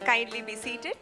Kindly be seated.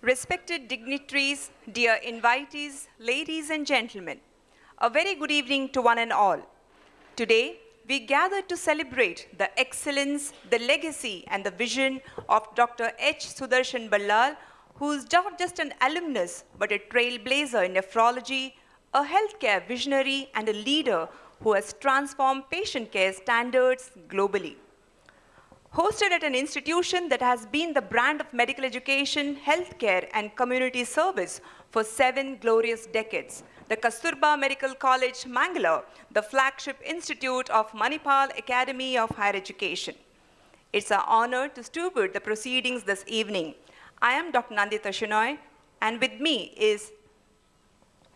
Respected dignitaries, dear invitees, ladies and gentlemen, a very good evening to one and all. Today, we gather to celebrate the excellence, the legacy, and the vision of Dr. H. Sudarshan Ballal, who is not just an alumnus, but a trailblazer in nephrology, a healthcare visionary, and a leader who has transformed patient care standards globally. Hosted at an institution that has been the brand of medical education, healthcare, and community service for 7 glorious decades, the KASTURBA Medical College, Mangalore, the flagship institute of Manipal Academy of Higher Education. It's an honor to steward the proceedings this evening. I am Dr. Nandita Shinoy, and with me is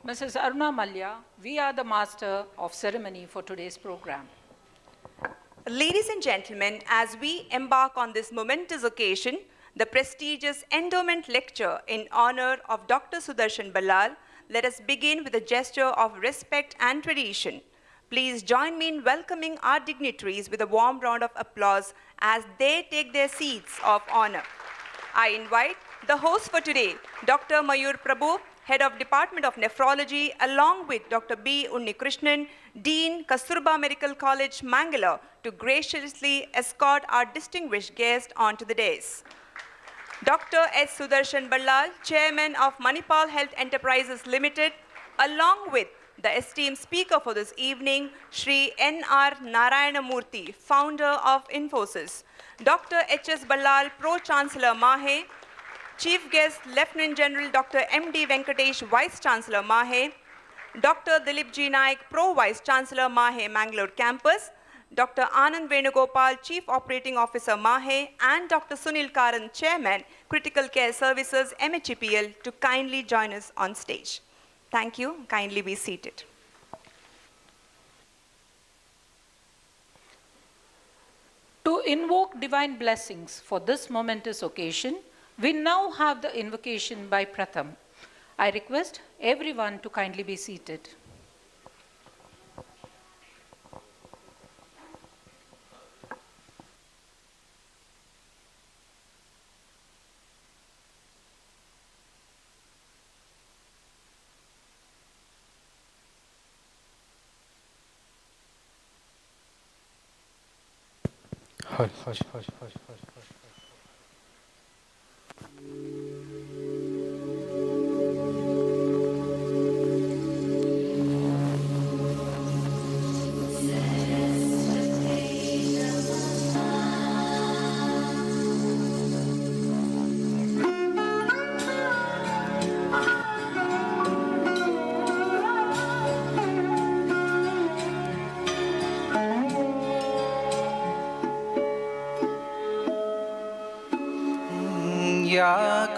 Mrs. Aruna Malya. We are the master of ceremony for today's program. Ladies and gentlemen, as we embark on this momentous occasion, the prestigious endowment lecture in honor of Dr. Sudarshan Ballal, let us begin with a gesture of respect and tradition. Please join me in welcoming our dignitaries with a warm round of applause as they take their seats of honor. I invite the host for today, Dr. Mayur Prabhu, Head of Department of Nephrology, along with Dr. B. Unnikrishnan, Dean, KASTURBA Medical College, Mangalore, to graciously escort our distinguished guest onto the dais. Dr. S. Sudarshan Ballal, Chairman of Manipal Health Enterprises Limited, along with the esteemed speaker for this evening, Shri N.R. Narayana Murthy, founder of Infosys, Dr. H.S. Ballal, Pro-Chancellor, MAHE, Chief Guest, Lieutenant General Dr. M.D. Venkatesh, Vice Chancellor, MAHE, Dr. Dilip G. Naik, Pro-Vice Chancellor, MAHE, Mangalore Campus, Dr. Anand Venugopal, Chief Operating Officer, MAHE, and Dr. Sunil Karanth, Chairman, Critical Care Services, MHEPL, to kindly join us on stage. Thank you. Kindly be seated. To invoke divine blessings for this momentous occasion, we now have the invocation by Pratham. I request everyone to kindly be seated. Hush, hush, hush, hush, hush, hush.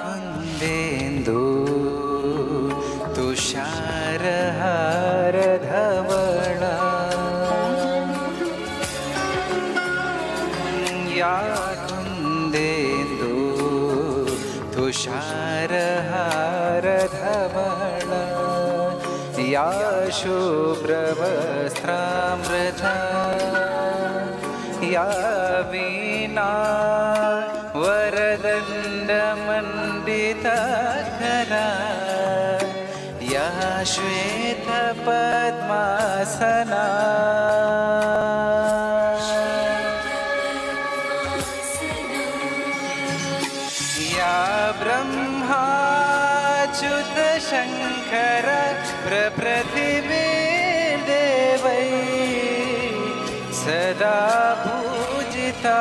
कुन्देन्दु तुषारहार धवला या कुन्देन्दु तुषारहार धवला या शुभ्रवस्त्रामृता या वीणा वरदण्डमण्डितकरा या श्वेतपद्मासना या ब्रह्माच्युतशङ्कर प्रप्रथिभिर्देवै सदा पूजिता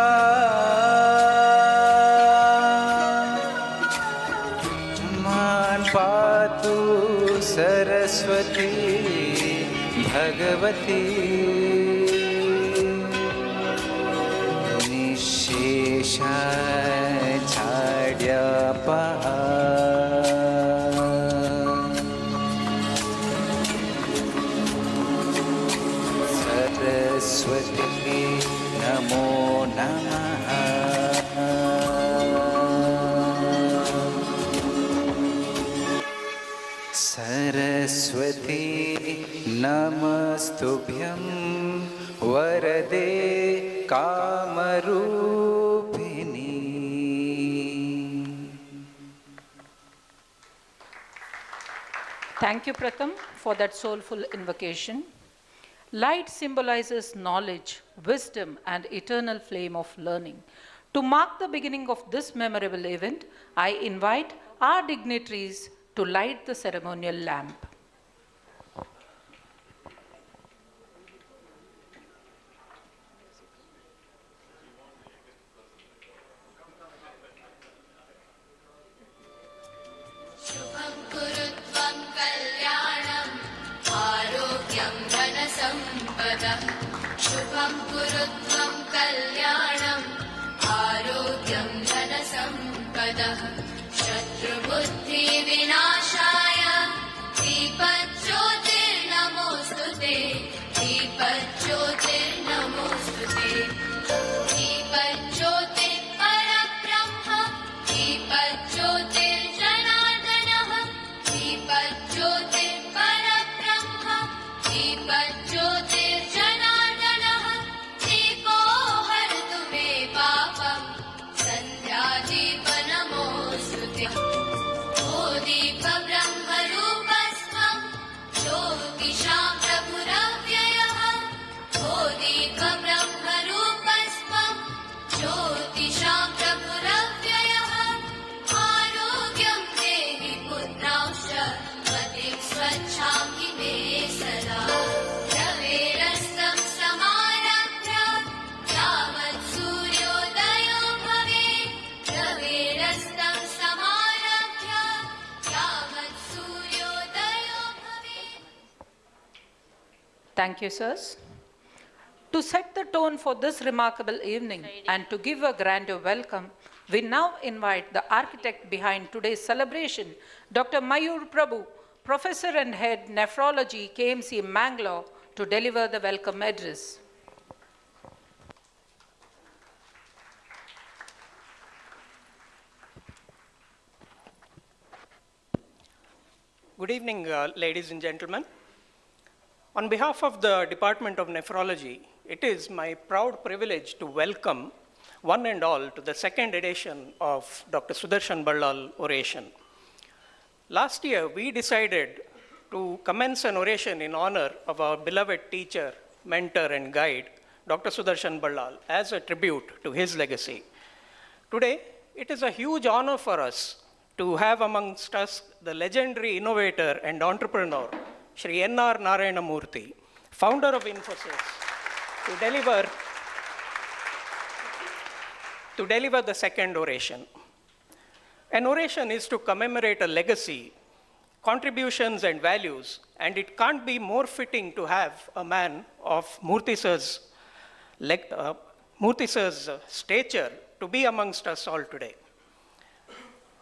पातु सरस्वती भगवती निःशेषाचार्यपः सरस्वती नमो नमः। सरस्वती नमस्तुभ्यं वरदे कामरूपिणी। Thank you, Pratham, for that soulful invocation. Light symbolizes knowledge, wisdom, and eternal flame of learning. To mark the beginning of this memorable event, I invite our dignitaries to light the ceremonial lamp. शुभं कुरु त्वं कल्याणम् आरोग्यं धनसम्पदः शत्रुबुद्धिविनाशाय दीपज्योतिर्नमोऽस्तु ते दीपज्योतिर्नमोऽस्तु ते दीपज्योतिः परब्रह्म दीपज्योतिर्जनार्दनः दीपज्योतिः परब्रह्म दीपज्योतिर्जनार्दनः दीपो हरतु मे पापम् सन्ध्यादीपनमोऽस्तु ते ओ दीपब्रह्मरूपस्त्वं ज्योतिषां प्रभुरव्ययः ओ दीपब्रह्मरूपस्त्वं ज्योतिषां प्रभुरव्ययः आरोग्यं देहि पुत्रांश्च मतिं स्वच्छां हि मे सदा रवेरस्तं समारभ्य यावत् सूर्योदयो भवेत् रवेरस्तं समारभ्य यावत् सूर्योदयो भवेत्. Thank you, sirs. To set the tone for this remarkable evening and to give a grander welcome, we now invite the architect behind today's celebration, Dr. Mayur Prabhu, Professor and Head Nephrology, KMC Mangalore, to deliver the welcome address. Good evening, ladies and gentlemen. On behalf of the Department of Nephrology, it is my proud privilege to welcome one and all to the second edition of Dr. Sudarshan Ballal Oration. Last year, we decided to commence an oration in honor of our beloved teacher, mentor, and guide, Dr. Sudarshan Ballal, as a tribute to his legacy. Today, it is a huge honor for us to have amongst us the legendary innovator and entrepreneur, Shri Narayana Murthy, founder of Infosys, to deliver the second oration. An oration is to commemorate a legacy, contributions, and values, and it can't be more fitting to have a man of Murthy sir's stature to be amongst us all today.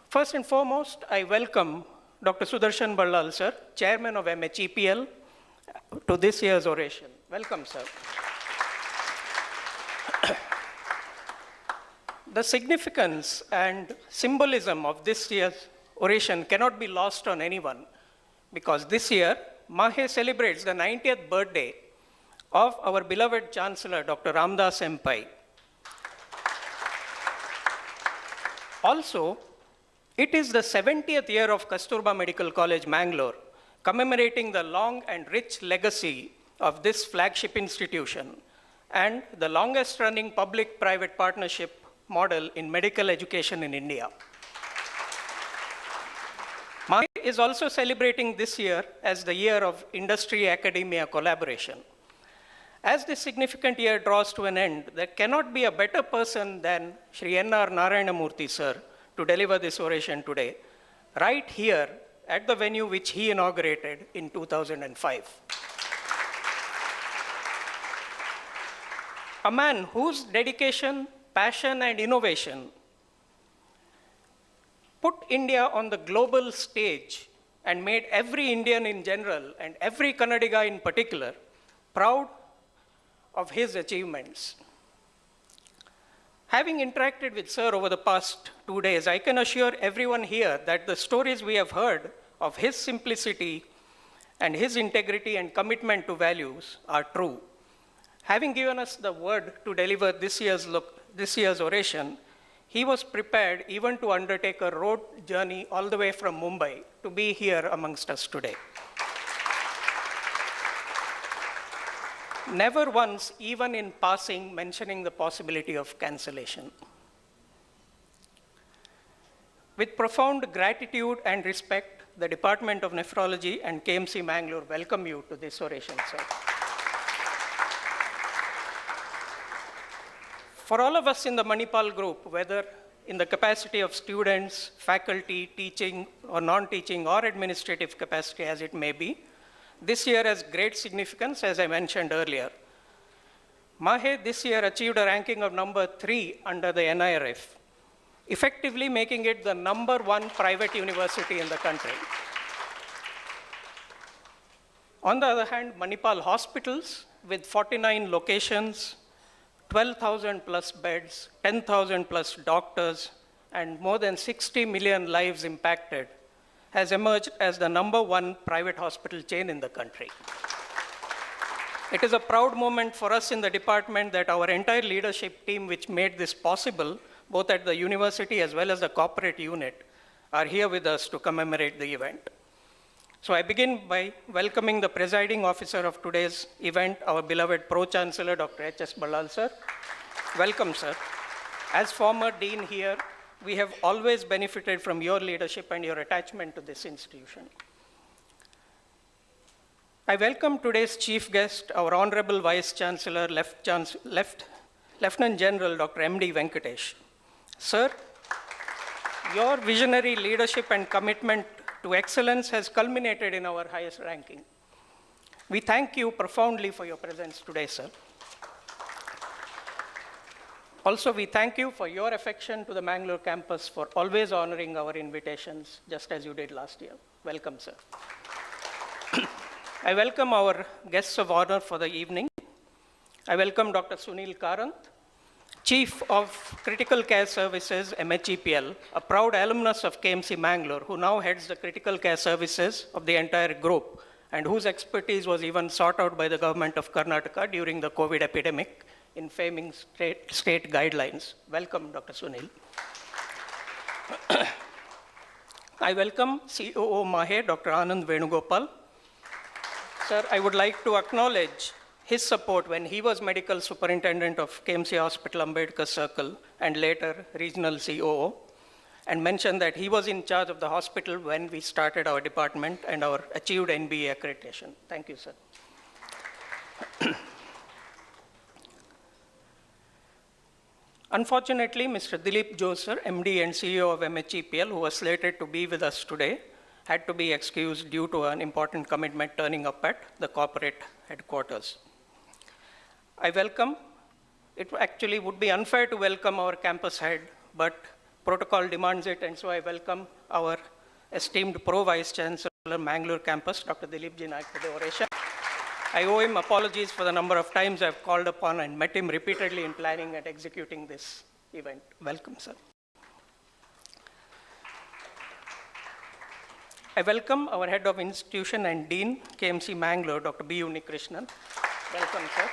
First and foremost, I welcome Dr. Sudarshan Ballal, sir, Chairman of MHEPL, to this year's oration. Welcome, sir. The significance and symbolism of this year's oration cannot be lost on anyone, because this year, MAHE celebrates the 90th birthday of our beloved Chancellor, Dr. Ramdas M.Pai. Also, it is the 70th year of KASTURBA Medical College, Mangalore, commemorating the long and rich legacy of this flagship institution and the longest running public-private partnership model in medical education in India. MAHE is also celebrating this year as the year of industry-academia collaboration. As this significant year draws to an end, there cannot be a better person than Shri N.R. Narayana Murthy, sir, to deliver this oration today, right here at the venue which he inaugurated in 2005. A man whose dedication, passion, and innovation put India on the global stage and made every Indian in general and every Kannadiga in particular proud of his achievements. Having interacted with sir over the past 2 days, I can assure everyone here that the stories we have heard of his simplicity and his integrity and commitment to values are true. Having given us the word to deliver this year's oration, he was prepared even to undertake a road journey all the way from Mumbai to be here amongst us today. Never once, even in passing, mentioning the possibility of cancellation. With profound gratitude and respect, the Department of Nephrology and KMC Mangalore welcome you to this oration, sir. For all of us in the Manipal group, whether in the capacity of students, faculty, teaching or non-teaching or administrative capacity as it may be, this year has great significance, as I mentioned earlier. MAHE this year achieved a ranking of number 3 under the NIRF, effectively making it the number 1 private university in the country. On the other hand, Manipal hospitals with 49 locations, 12,000 plus beds, 10,000 plus doctors, and more than 60 million lives impacted, has emerged as the number 1 private hospital chain in the country. It is a proud moment for us in the department that our entire leadership team, which made this possible, both at the university as well as the corporate unit, are here with us to commemorate the event. So I begin by welcoming the presiding officer of today's event, our beloved Pro-Chancellor, Dr. H.S. Ballal, sir. Welcome, sir. As former dean here, we have always benefited from your leadership and your attachment to this institution. I welcome today's chief guest, our Honorable Vice Chancellor, Lieutenant General Dr. M.D. Venkatesh. Sir, your visionary leadership and commitment to excellence has culminated in our highest ranking. We thank you profoundly for your presence today, sir. Also, we thank you for your affection to the Mangalore campus for always honoring our invitations, just as you did last year. Welcome, sir. I welcome our guests of honor for the evening. I welcome Dr. Sunil Karanth, Chief of Critical Care Services, MHEPL, a proud alumnus of KMC Mangalore, who now heads the critical care services of the entire group, and whose expertise was even sought out by the government of Karnataka during the COVID epidemic in framing state guidelines. Welcome, Dr. Sunil. I welcome COO MAHE, Dr. Anand Venugopal. Sir, I would like to acknowledge his support when he was medical superintendent of KMC Hospital Ambedkar Circle and later regional COO, and mention that he was in charge of the hospital when we started our department and our achieved NBA accreditation. Thank you, sir. Unfortunately, Mr. Dilip Joser, MD and CEO of MHEPL, who was slated to be with us today, had to be excused due to an important commitment turning up at the corporate headquarters. I welcome, it actually would be unfair to welcome our campus head, but protocol demands it, and so I welcome our esteemed Pro-Vice Chancellor, Mangalore campus, Dr. Dilip Naik for the oration. I owe him apologies for the number of times I've called upon and met him repeatedly in planning and executing this event. Welcome, sir. I welcome our head of institution and dean, KMC Mangalore, Dr. B. Unikrishnan. Welcome, sir.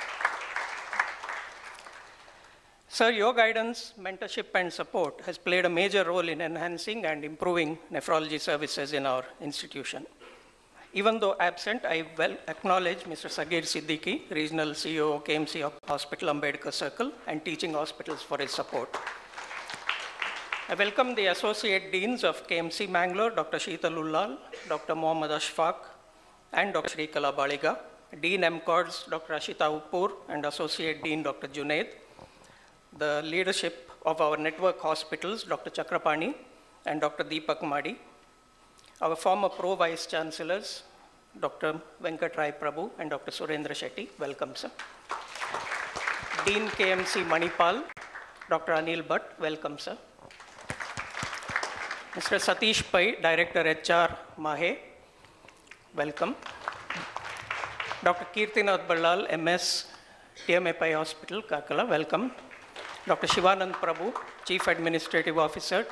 Sir, your guidance, mentorship, and support has played a major role in enhancing and improving nephrology services in our institution. Even though absent, I well acknowledge Mr. Sagir Siddiqui, Regional CEO, KMC Hospital Ambedkar Circle, and Teaching Hospitals for his support. I welcome the Associate Deans of KMC Mangalore, Dr. Sheetal Ullal, Dr. Mohammad Ashfaq, and Dr. Shri Baliga, Dean MCORDS, Dr. Ashita Uppur, and Associate Dean, Dr. Junaid, the leadership of our network hospitals, Dr. Chakrapani and Dr. Deepak Madi, our former Pro-Vice Chancellors, Dr. Venkatrai Prabhu and Dr. Surendra Shetty. Welcome, sir. Dean KMC Manipal, Dr. Anil Bhatt. Welcome, sir. Mr. Satish Pai, Director HR MAHE. Welcome. Dr. Kirtinath Ballal, MS, TMA Pai Hospital, Kakala. Welcome. Dr. Shivanand Prabhu, Chief Administrative Officer,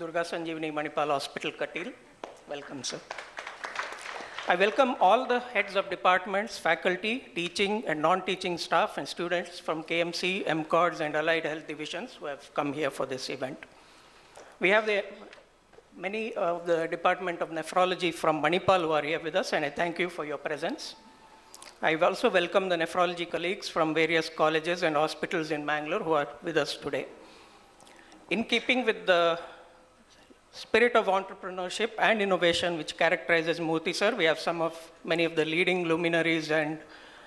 Durga Sanjeevani Manipal Hospital, Katil. Welcome, sir. I welcome all the heads of departments, faculty, teaching and non-teaching staff and students from KMC, MCORDS and Allied Health Divisions who have come here for this event. We have many of the Department of Nephrology from Manipal who are here with us, and I thank you for your presence. I also welcome the nephrology colleagues from various colleges and hospitals in Mangalore who are with us today. In keeping with the spirit of entrepreneurship and innovation which characterizes Murthy sir, we have many of the leading luminaries and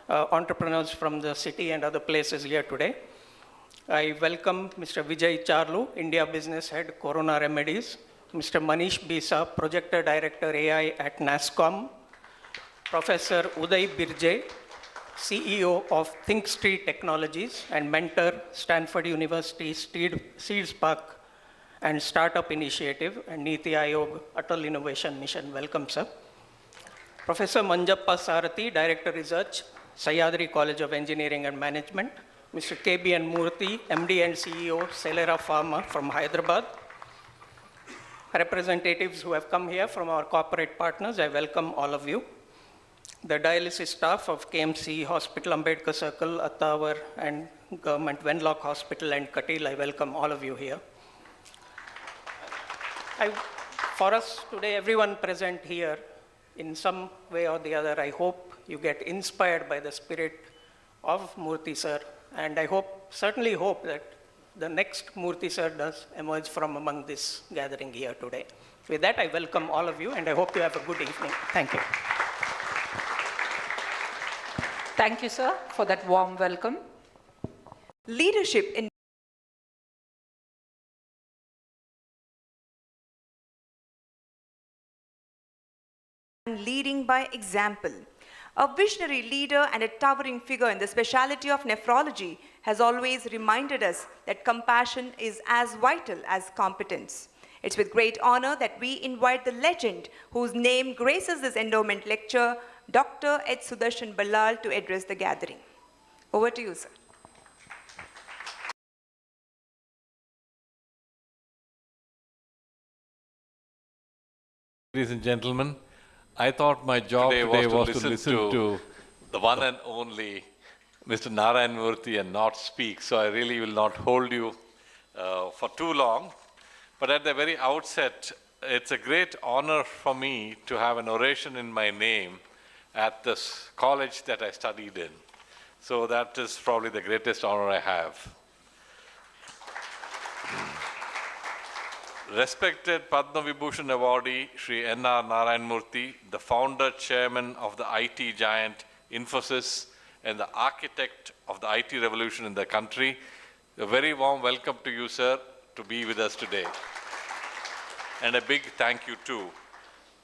entrepreneurs from the city and other places here today. I welcome Mr. Vijay Charlu, India Business Head, Corona Remedies, Mr. Manish Bisa, Projector Director AI at NASCOM, Professor Uday Birje, CEO of Think Street Technologies and mentor Stanford University Seeds Park and Startup Initiative and Niti Aayog Atal Innovation Mission. Welcome, sir. Professor Manjappa Sarathi, Director Research, Sayadri College of Engineering and Management. Mr. KBN Murthy, MD and CEO, Celera Pharma from Hyderabad. Representatives who have come here from our corporate partners, I welcome all of you. The dialysis staff of KMC Hospital, Ambedkar Circle, Attawar, and Government Wenlock Hospital and Katil, I welcome all of you here. For us today, everyone present here, in some way or the other, I hope you get inspired by the spirit of Murthy sir, and I certainly hope that the next Murthy sir does emerge from among this gathering here today. With that, I welcome all of you, and I hope you have a good evening. Thank you. Thank you, sir, for that warm welcome. Leadership in leading by example. A visionary leader and a towering figure in the specialty of nephrology has always reminded us that compassion is as vital as competence. It's with great honor that we invite the legend whose name graces this endowment lecture, Dr. Sudarshan Ballal, to address the gathering. Over to you, sir. Ladies and gentlemen, I thought my job today was to listen to the one and only Mr. Narayana Murthy and not speak, so I really will not hold you for too long. But at the very outset, it's a great honor for me to have an oration in my name at this college that I studied in. So that is probably the greatest honor I have. Respected Padma Vibhushan awardee, Shri N.R. Narayana Murthy, the founder, chairman of the IT giant Infosys and the architect of the IT revolution in the country, a very warm welcome to you, sir, to be with us today. And a big thank you too.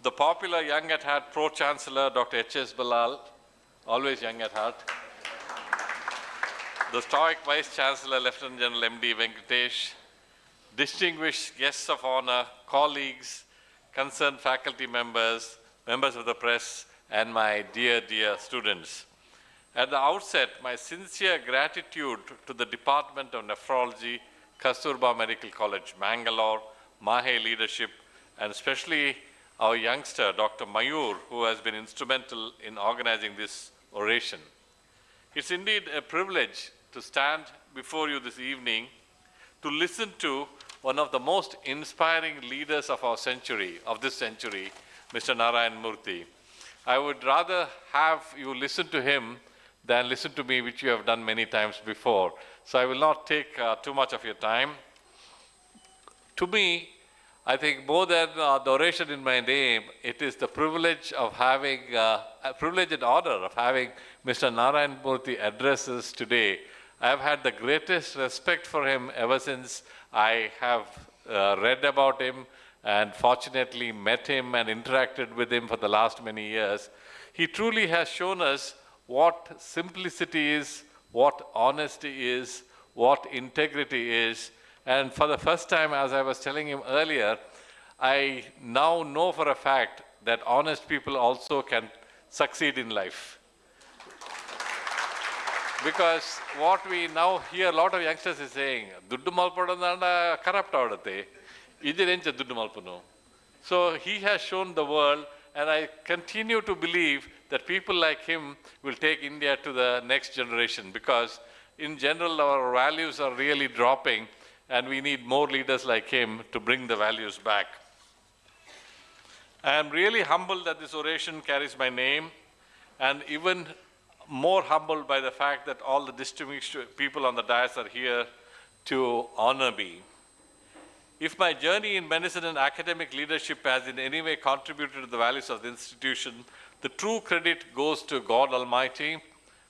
The popular young at heart Pro-Chancellor, Dr. H.S. Ballal, always young at heart. The stoic Vice Chancellor, Lieutenant General M.D. Venkatesh, distinguished guests of honor, colleagues, concerned faculty members, members of the press, and my dear, dear students. At the outset, my sincere gratitude to the Department of Nephrology, KASTURBA Medical College, Mangalore, MAHE leadership, and especially our youngster, Dr. Mayur, who has been instrumental in organizing this oration. It's indeed a privilege to stand before you this evening to listen to one of the most inspiring leaders of our century, of this century, Mr. Narayana Murthy. I would rather have you listen to him than listen to me, which you have done many times before. So I will not take too much of your time. To me, I think more than the oration in my name, it is the privilege of having, a privilege and honor of having Mr. Narayana Murthy address us today. I have had the greatest respect for him ever since I have read about him and fortunately met him and interacted with him for the last many years. He truly has shown us what simplicity is, what honesty is, what integrity is. And for the first time, as I was telling him earlier, I now know for a fact that honest people also can succeed in life. Because what we now hear a lot of youngsters is saying, "Duddu malpadanda corrupt avadate, idirencha duddu malpunu." So he has shown the world and I continue to believe that people like him will take India to the next generation, because in general our values are really dropping and we need more leaders like him to bring the values back. I am really humbled that this oration carries my name, and even more humbled by the fact that all the distinguished people on the dais are here to honor me. If my journey in medicine and academic leadership has in any way contributed to the values of the institution, the true credit goes to God Almighty,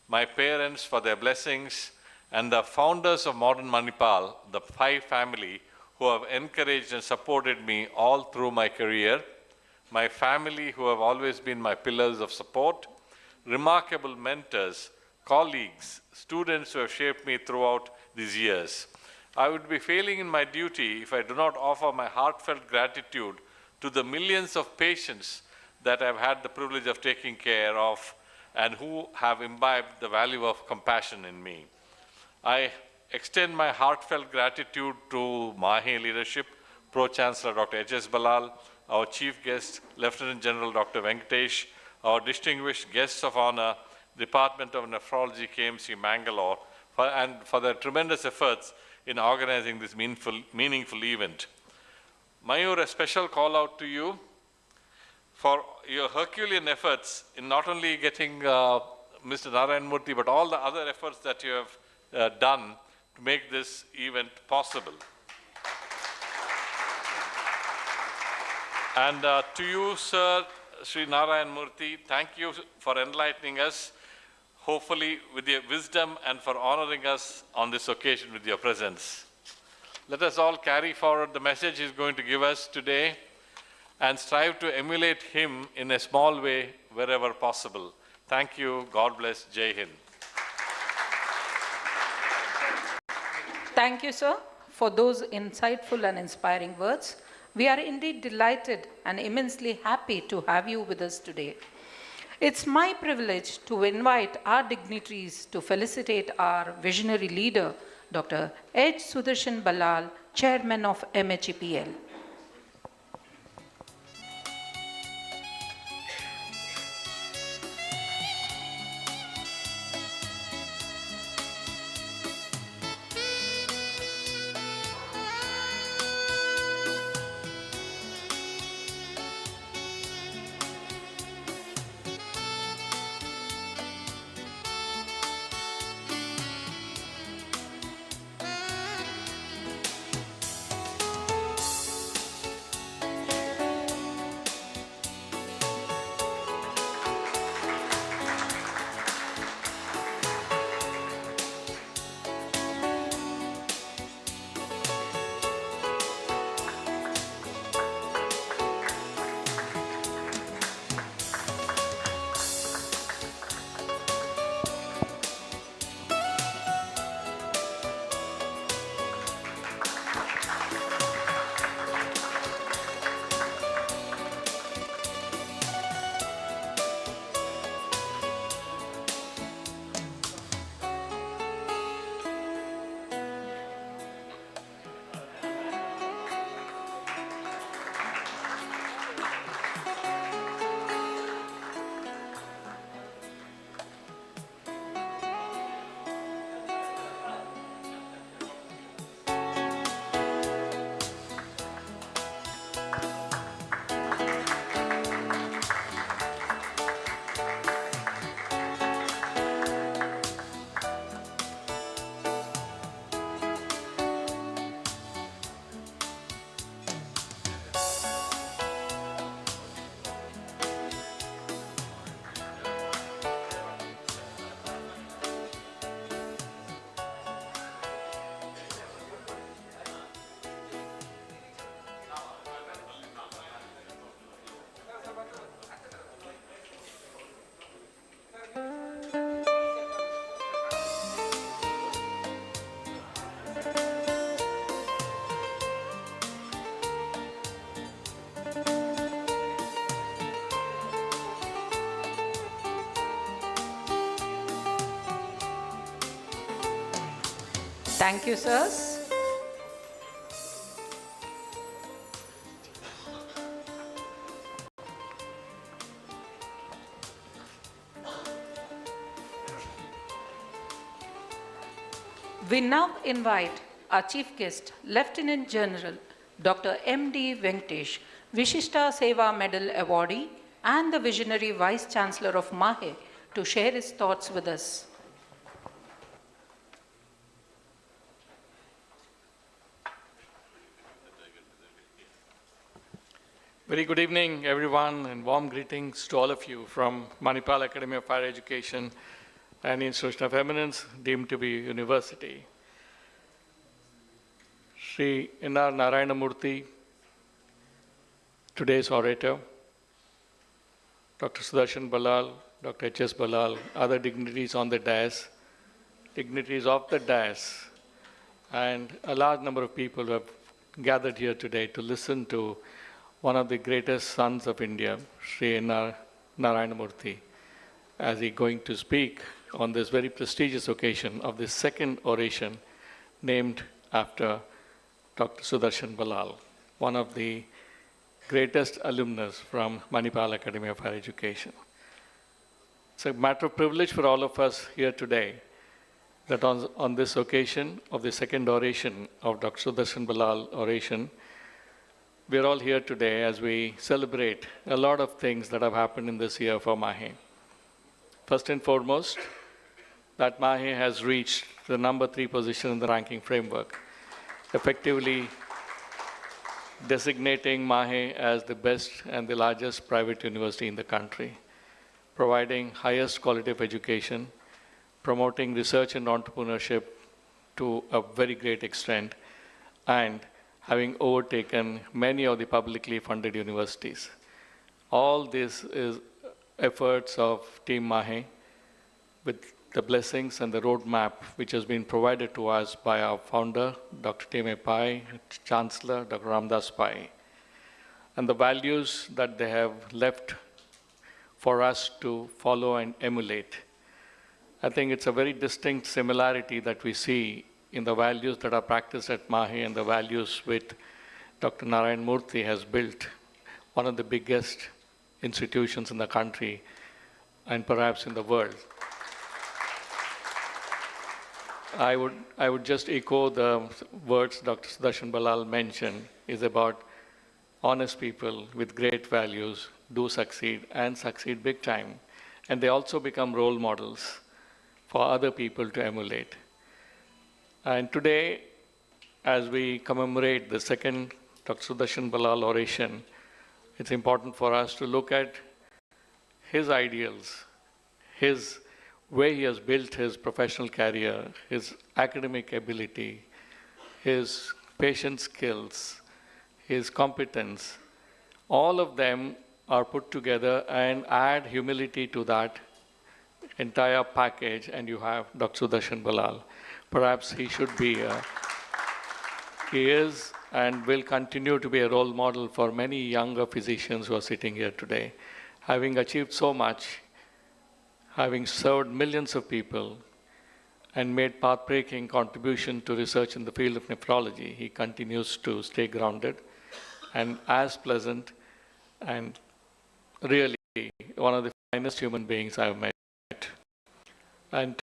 my parents for their blessings, and the founders of modern Manipal, the Pai family, who have encouraged and supported me all through my career, my family who have always been my pillars of support, remarkable mentors, colleagues, students who have shaped me throughout these years. I would be failing in my duty if I do not offer my heartfelt gratitude to the millions of patients that I've had the privilege of taking care of and who have imbibed the value of compassion in me. I extend my heartfelt gratitude to MAHE leadership, Pro-Chancellor Dr. H.S. Ballal, our Chief Guest, Lieutenant General Dr. Venkatesh, our distinguished guests of honor, Department of Nephrology, KMC Mangalore, and for their tremendous efforts in organizing this meaningful event. Mayur, a special call out to you for your Herculean efforts in not only getting Mr. Narayana Murthy, but all the other efforts that you have done to make this event possible. And to you, Sir, Shri Narayana Murthy, thank you for enlightening us, hopefully with your wisdom, and for honoring us on this occasion with your presence. Let us all carry forward the message he's going to give us today and strive to emulate him in a small way wherever possible. Thank you. God bless. Jai Hind. Thank you, sir, for those insightful and inspiring words. We are indeed delighted and immensely happy to have you with us today. It's my privilege to invite our dignitaries to felicitate our visionary leader, Dr. H. Sudarshan Ballal, Chairman of MHEPL. Thank you, sirs. We now invite our chief guest, Lieutenant General Dr. M.D. Venkatesh, Vishishta Seva Medal awardee and the visionary Vice Chancellor of MAHE, to share his thoughts with us. Very good evening, everyone, and warm greetings to all of you from Manipal Academy of Higher Education and Institution of Eminence, deemed to be university. Shri Narayana Murthy, today's orator, Dr. Sudarshan Ballal, Dr. H.S. Ballal, other dignitaries on the dais, dignitaries of the dais, and a large number of people who have gathered here today to listen to one of the greatest sons of India, Shri Narayana Murthy, as he going to speak on this very prestigious occasion of the second oration named after Dr. Sudarshan Ballal, one of the greatest alumnus from Manipal Academy of Higher Education. It's a matter of privilege for all of us here today that on this occasion of the second oration of Dr. Sudarshan Ballal Oration, we're all here today as we celebrate a lot of things that have happened in this year for MAHE. First and foremost, that MAHE has reached the number 3 position in the ranking framework, effectively designating MAHE as the best and the largest private university in the country, providing highest quality of education, promoting research and entrepreneurship to a very great extent, and having overtaken many of the publicly funded universities. All this is efforts of Team MAHE with the blessings and the roadmap which has been provided to us by our founder, Dr. T.M. Pai, Chancellor, Dr. Ramdas Pai, and the values that they have left for us to follow and emulate. I think it's a very distinct similarity that we see in the values that are practiced at MAHE and the values which Dr. Narayana Murthy has built, one of the biggest institutions in the country and perhaps in the world. I would just echo the words Dr. Sudarshan Ballal mentioned, is about honest people with great values do succeed and succeed big time. And they also become role models for other people to emulate. And today, as we commemorate the second Dr. Sudarshan Ballal Oration, it's important for us to look at his ideals, his way he has built his professional career, his academic ability, his patient skills, his competence. All of them are put together and add humility to that entire package, and you have Dr. Sudarshan Ballal. Perhaps he should be, he is and will continue to be a role model for many younger physicians who are sitting here today. Having achieved so much, having served millions of people and made path-breaking contribution to research in the field of nephrology, he continues to stay grounded and as pleasant and really one of the finest human beings I've met. And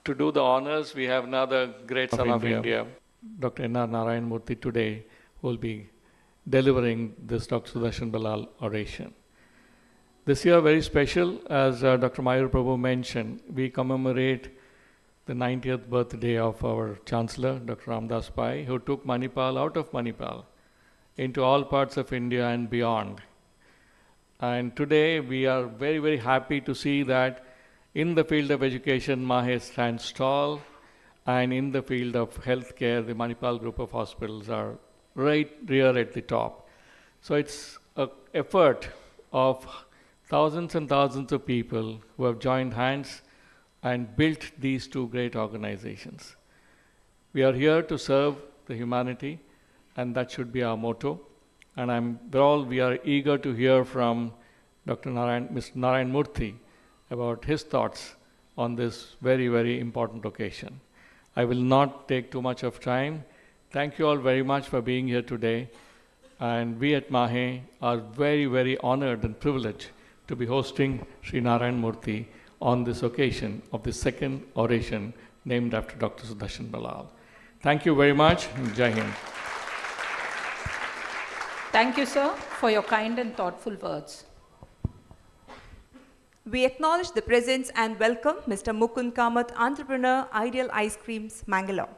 to do the honors, we have another great son of India, Dr. N.R. Narayana Murthy today, who will be delivering this Dr. Sudarshan Ballal Oration. This year, very special, as Dr. Mayur Prabhu mentioned, we commemorate the 90th birthday of our Chancellor, Dr. Ramdas Pai, who took Manipal out of Manipal into all parts of India and beyond. And today, we are very, very happy to see that in the field of education, MAHE stands tall, and in the field of healthcare, the Manipal group of hospitals are right rear at the top. So it's an effort of thousands and thousands of people who have joined hands and built these two great organizations. We are here to serve the humanity, and that should be our motto. And we are eager to hear from Dr. Mr. Narayana Murthy about his thoughts on this very, very important occasion. I will not take too much of time. Thank you all very much for being here today. And we at MAHE are very, very honored and privileged to be hosting Shri Narayana Murthy on this occasion of the second oration named after Dr. Sudarshan Ballal. Thank you very much. Jai Hind. Thank you, sir, for your kind and thoughtful words. We acknowledge the presence and welcome Mr. Mukund Kamath, entrepreneur, Ideal Ice Creams, Mangalore.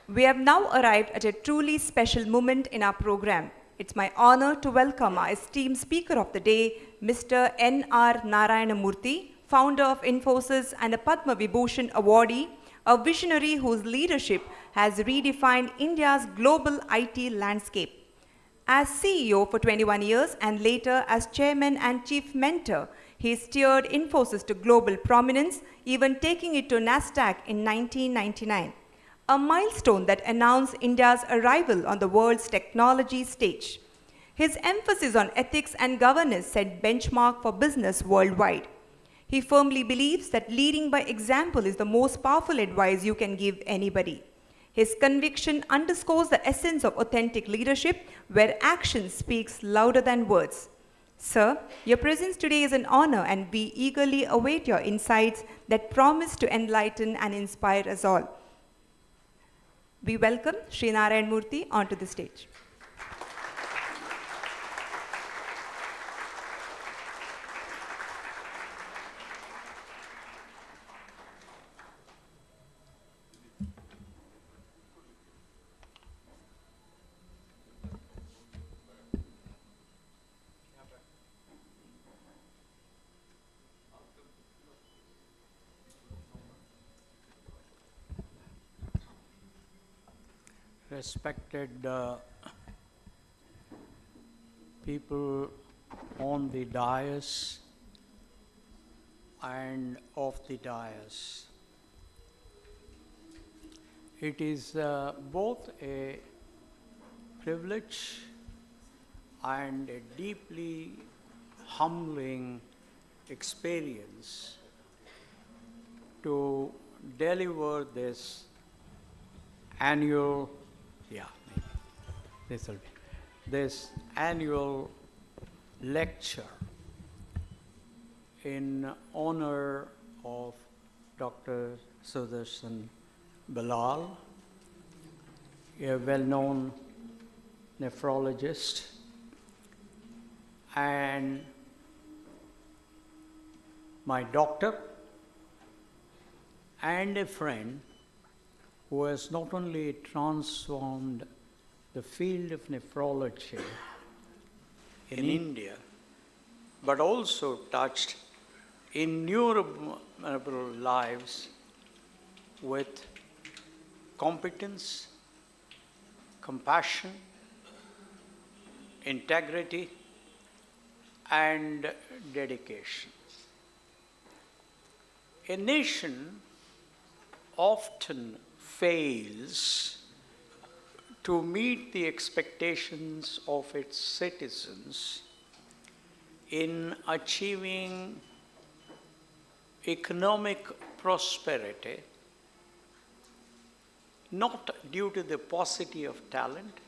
We have now arrived at a truly special moment in our program. It's my honor to welcome our esteemed speaker of the day, Mr. N.R. Narayana Murthy, founder of Infosys and a Padma Vibhushan awardee, a visionary whose leadership has redefined India's global IT landscape. As CEO for 21 years and later as chairman and chief mentor, he steered Infosys to global prominence, even taking it to NASDAQ in 1999, a milestone that announced India's arrival on the world's technology stage. His emphasis on ethics and governance set benchmark for business worldwide. He firmly believes that leading by example is the most powerful advice you can give anybody. His conviction underscores the essence of authentic leadership, where action speaks louder than words. Sir, your presence today is an honor, and we eagerly await your insights that promise to enlighten and inspire us all. We welcome Shri Narayana Murthy onto the stage. Respected people on the dais and off the dais. It is both a privilege and a deeply humbling experience to deliver this annual this annual lecture in honor of Dr. Sudarshan Ballal, a well-known nephrologist and my doctor and a friend who has not only transformed the field of nephrology in India, but also touched innumerable lives with competence, compassion, integrity, and dedication. A nation often fails to meet the expectations of its citizens in achieving economic prosperity, not due to the paucity of talent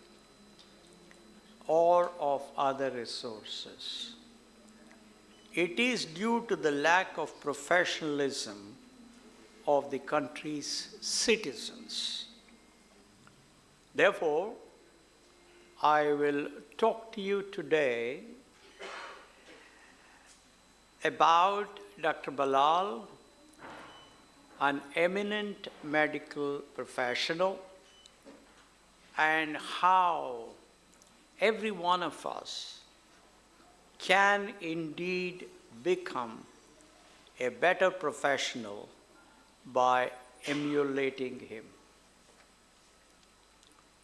or of other resources. It is due to the lack of professionalism of the country's citizens. Therefore, I will talk to you today about Dr. Ballal, an eminent medical professional, and how every one of us can indeed become a better professional by emulating him.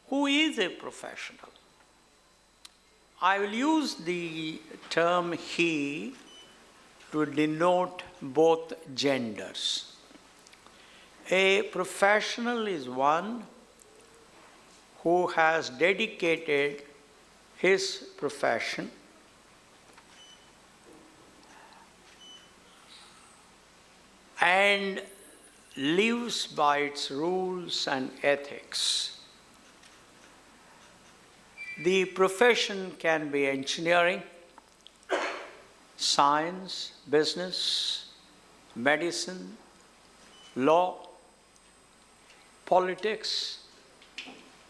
Who is a professional? I will use the term he to denote both genders. A professional is one who has dedicated his profession and lives by its rules and ethics. The profession can be engineering, science, business, medicine, law, politics,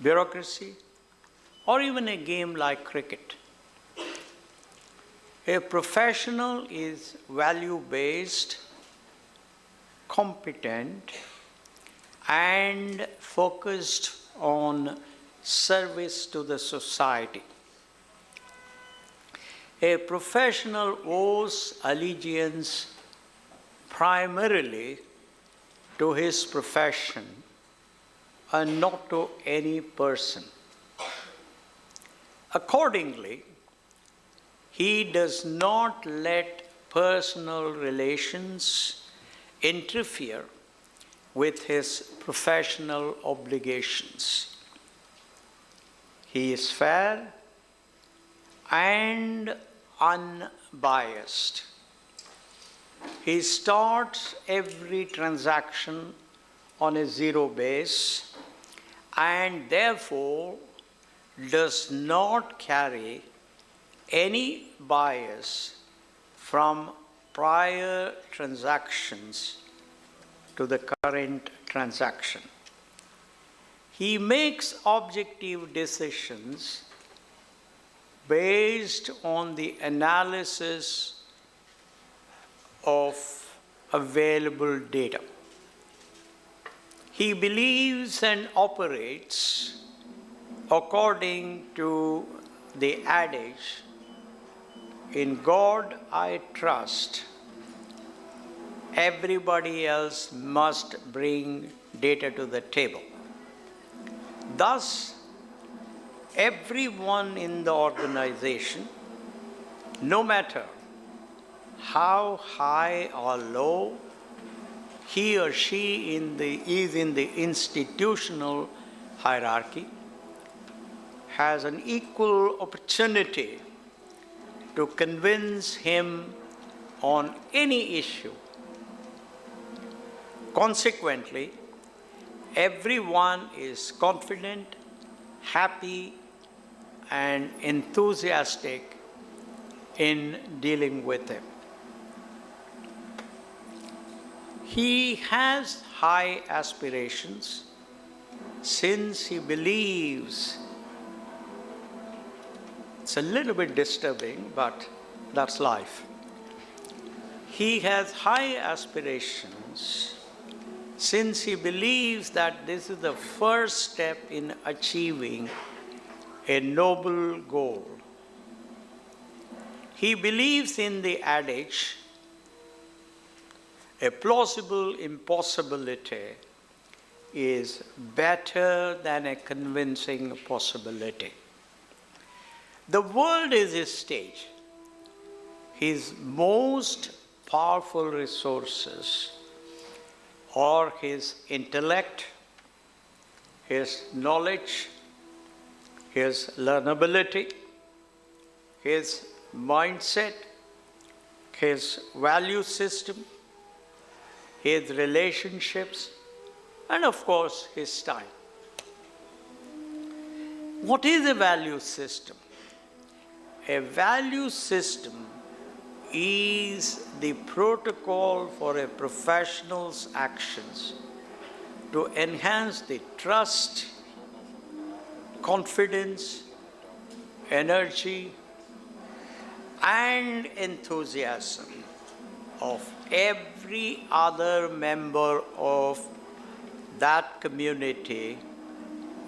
bureaucracy, or even a game like cricket. A professional is value-based, competent, and focused on service to the society. A professional owes allegiance primarily to his profession and not to any person. Accordingly, he does not let personal relations interfere with his professional obligations. He is fair and unbiased. He starts every transaction on a zero base and therefore does not carry any bias from prior transactions to the current transaction. He makes objective decisions based on the analysis of available data. He believes and operates according to the adage, "In God I trust, everybody else must bring data to the table." Thus, everyone in the organization, no matter how high or low he or she is in the institutional hierarchy, has an equal opportunity to convince him on any issue. Consequently, everyone is confident, happy, and enthusiastic in dealing with him. He has high aspirations since he believes. It's a little bit disturbing, but that's life. He has high aspirations since he believes that this is the first step in achieving a noble goal. He believes in the adage, "A plausible impossibility is better than a convincing possibility." The world is his stage. His most powerful resources are his intellect, his knowledge, his learnability, his mindset, his value system, his relationships, and of course, his time. What is a value system? A value system is the protocol for a professional's actions to enhance the trust, confidence, energy, and enthusiasm of every other member of that community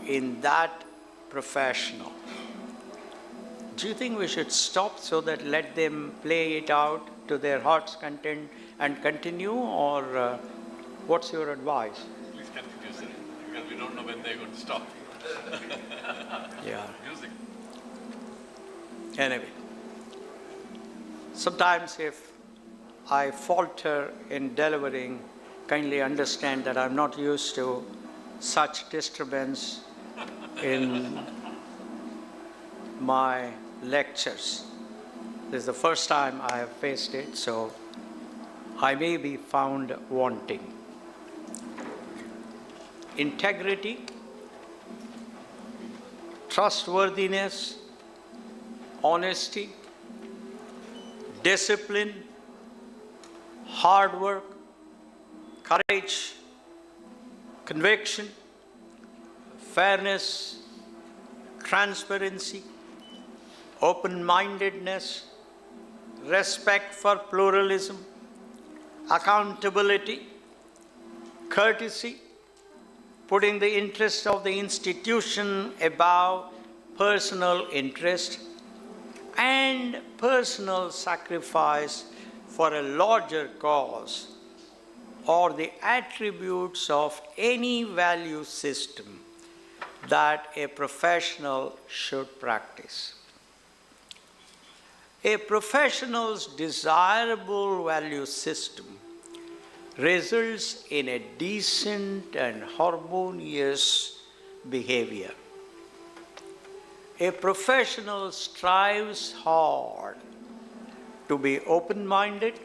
in that professional. Do you think we should stop so that let them play it out to their heart's content and continue, or what's your advice? Please continue, sir, because we don't know when they're going to stop. Yeah. Music. Anyway, sometimes if I falter in delivering, kindly understand that I'm not used to such disturbance in my lectures. This is the first time I have faced it, so I may be found wanting. Integrity, trustworthiness, honesty, discipline, hard work, courage, conviction, fairness, transparency, open-mindedness, respect for pluralism, accountability, courtesy, putting the interests of the institution above personal interest, and personal sacrifice for a larger cause, or the attributes of any value system that a professional should practice. A professional's desirable value system results in a decent and harmonious behavior. A professional strives hard to be open-minded,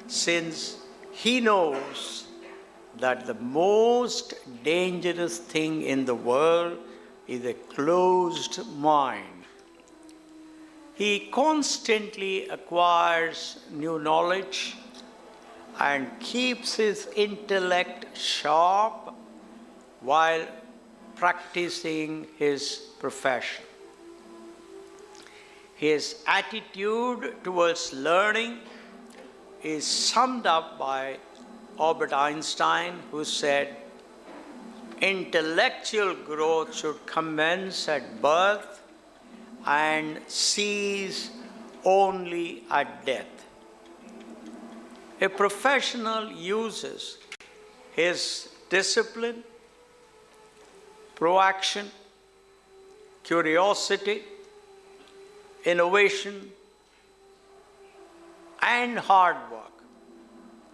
since he knows that the most dangerous thing in the world is a closed mind. He constantly acquires new knowledge and keeps his intellect sharp while practicing his profession. His attitude towards learning is summed up by Albert Einstein, who said, "Intellectual growth should commence at birth and cease only at death." A professional uses his discipline, proaction, curiosity, innovation, and hard work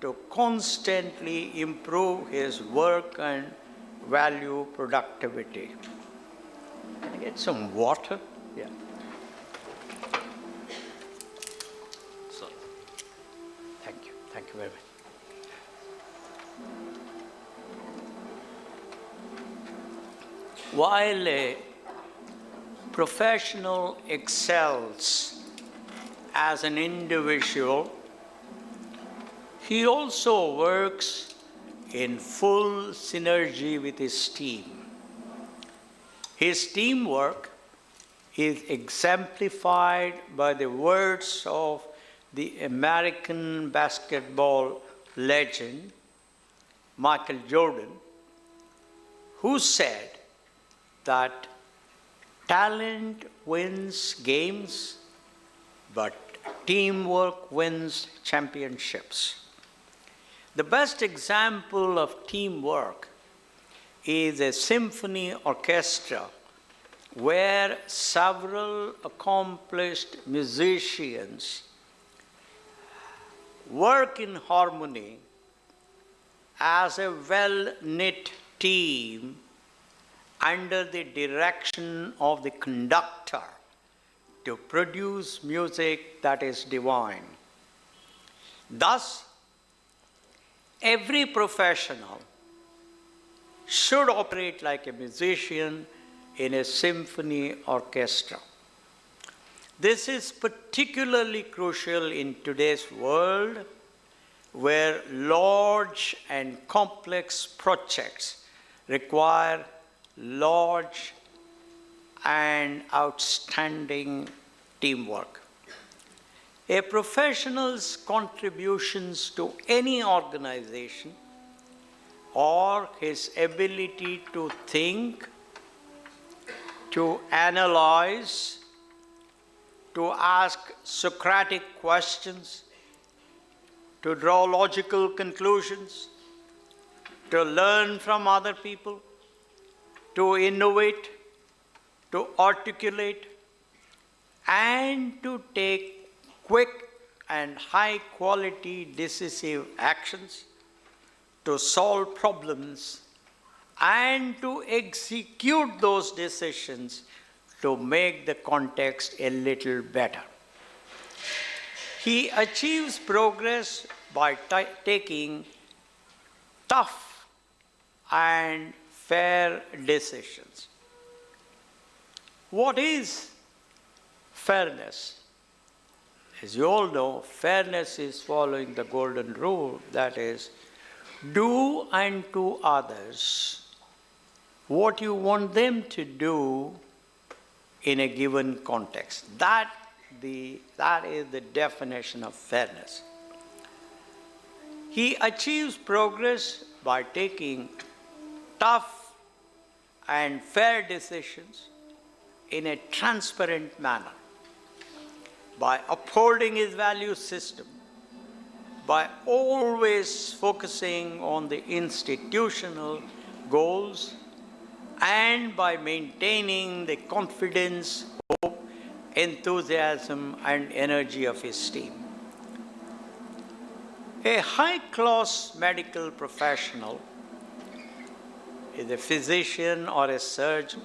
to constantly improve his work and value productivity. Can I get some water? Yeah. So, thank you. Thank you very much. While a professional excels as an individual, he also works in full synergy with his team. His teamwork is exemplified by the words of the American basketball legend, Michael Jordan, who said that talent wins games, but teamwork wins championships. The best example of teamwork is a symphony orchestra where several accomplished musicians work in harmony as a well-knit team under the direction of the conductor to produce music that is divine. Thus, every professional should operate like a musician in a symphony orchestra. This is particularly crucial in today's world, where large and complex projects require large and outstanding teamwork. A professional's contributions to any organization, or his ability to think, to analyze, to ask Socratic questions, to draw logical conclusions, to learn from other people, to innovate, to articulate, and to take quick and high-quality decisive actions, to solve problems, and to execute those decisions to make the context a little better. He achieves progress by taking tough and fair decisions. What is fairness? As you all know, fairness is following the golden rule, that is, do unto others what you want them to do in a given context. That is the definition of fairness. He achieves progress by taking tough and fair decisions in a transparent manner, by upholding his value system, by always focusing on the institutional goals, and by maintaining the confidence, hope, enthusiasm, and energy of his team. A high-class medical professional is a physician or a surgeon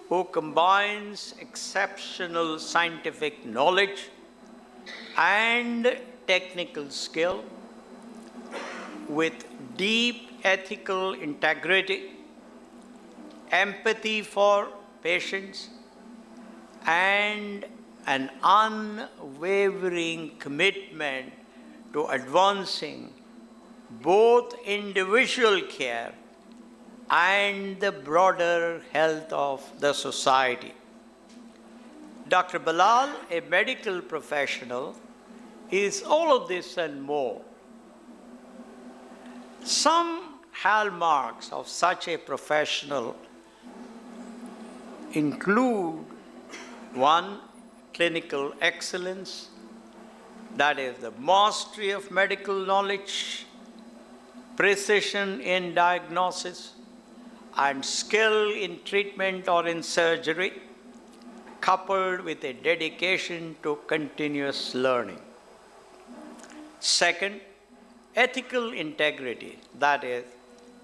who combines exceptional scientific knowledge and technical skill with deep ethical integrity, empathy for patients, and an unwavering commitment to advancing both individual care and the broader health of the society. Dr. Ballal, a medical professional, is all of this and more. Some hallmarks of such a professional include: 1, clinical excellence, that is the mastery of medical knowledge, precision in diagnosis, and skill in treatment or in surgery, coupled with a dedication to continuous learning. 2, ethical integrity, that is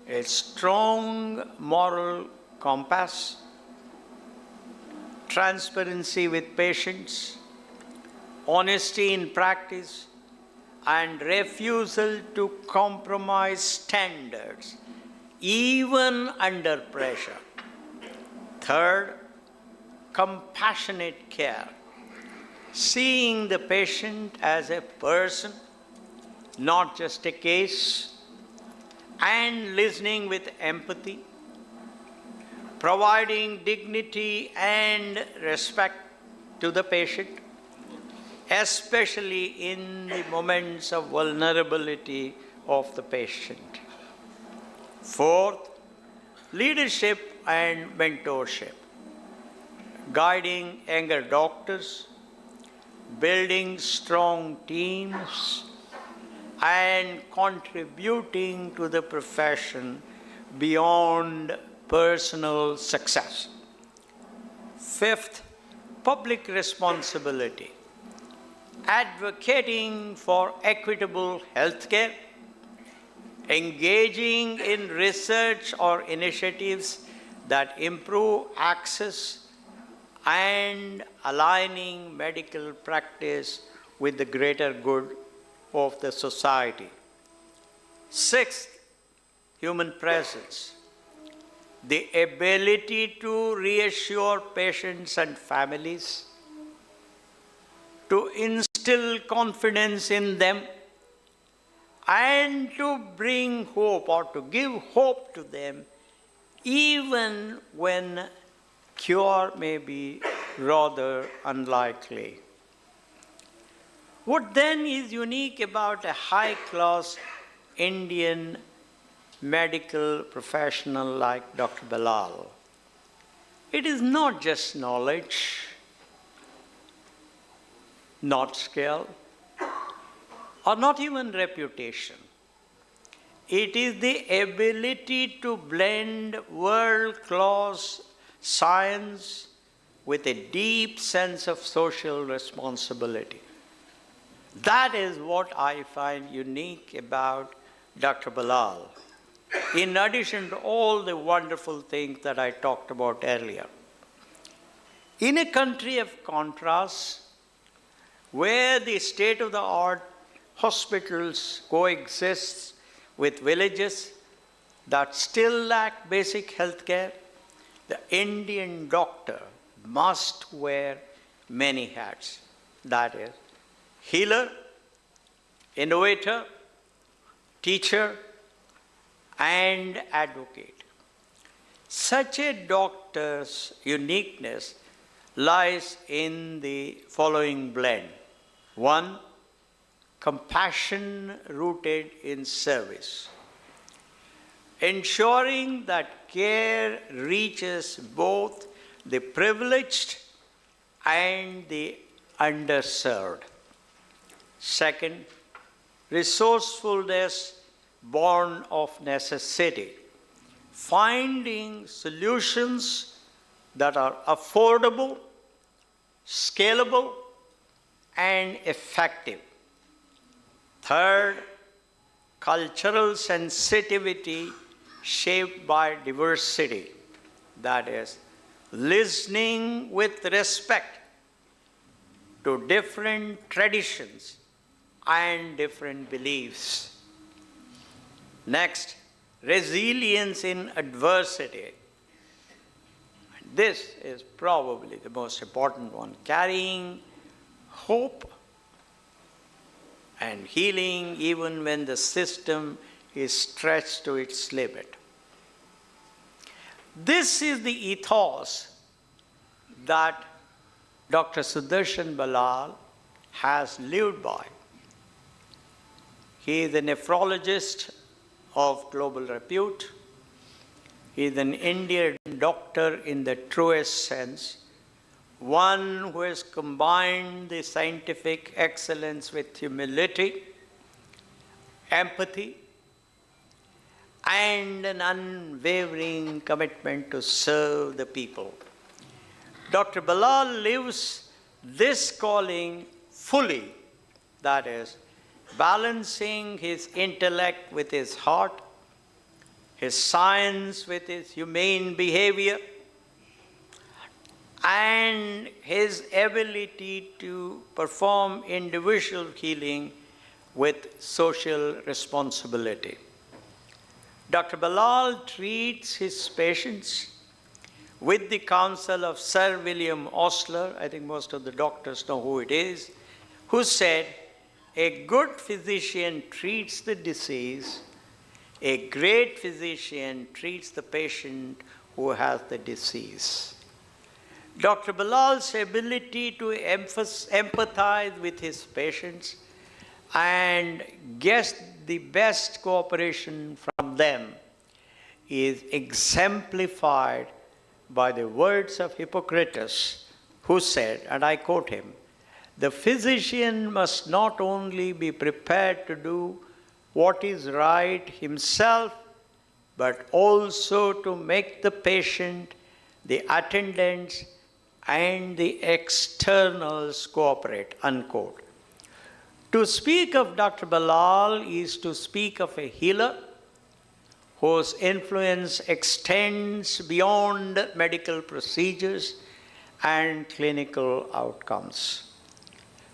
a strong moral compass, transparency with patients, honesty in practice, and refusal to compromise standards, even under pressure. 3, compassionate care, seeing the patient as a person, not just a case, and listening with empathy, providing dignity and respect to the patient, especially in the moments of vulnerability of the patient. 4, leadership and mentorship, guiding younger doctors, building strong teams, and contributing to the profession beyond personal success. 5, public responsibility, advocating for equitable healthcare, engaging in research or initiatives that improve access, and aligning medical practice with the greater good of the society. 6, human presence, the ability to reassure patients and families, to instill confidence in them, and to bring hope or to give hope to them even when cure may be rather unlikely. What then is unique about a high-class Indian medical professional like Dr. Ballal? It is not just knowledge, not skill, or not even reputation. It is the ability to blend world-class science with a deep sense of social responsibility. That is what I find unique about Dr. Ballal, in addition to all the wonderful things that I talked about earlier. In a country of contrast, where the state-of-the-art hospitals coexist with villages that still lack basic health care, the Indian doctor must wear many hats. That is, healer, innovator, teacher, and advocate. Such a doctor's uniqueness lies in the following blend. One, compassion rooted in service, ensuring that care reaches both the privileged and the underserved. Second, resourcefulness born of necessity, finding solutions that are affordable, scalable, and effective. Third, cultural sensitivity shaped by diversity, that is, listening with respect to different traditions and different beliefs. Next, resilience in adversity. This is probably the most important one, carrying hope and healing even when the system is stretched to its limit. This is the ethos that Dr. Sudarshan Ballal has lived by. He is a nephrologist of global repute. He is an Indian doctor in the truest sense, one who has combined the scientific excellence with humility, empathy, and an unwavering commitment to serve the people. Dr. Ballal lives this calling fully, that is, balancing his intellect with his heart, his science with his humane behavior, and his ability to perform individual healing with social responsibility. Dr. Ballal treats his patients with the counsel of Sir William Osler, I think most of the doctors know who it is, who said, "A good physician treats the disease, a great physician treats the patient who has the disease." Dr. Ballal's ability to empathize with his patients and get the best cooperation from them is exemplified by the words of Hippocrates, who said, and I quote him, "The physician must not only be prepared to do what is right himself, but also to make the patient, the attendants, and the externals cooperate," unquote. To speak of Dr. Ballal is to speak of a healer whose influence extends beyond medical procedures and clinical outcomes.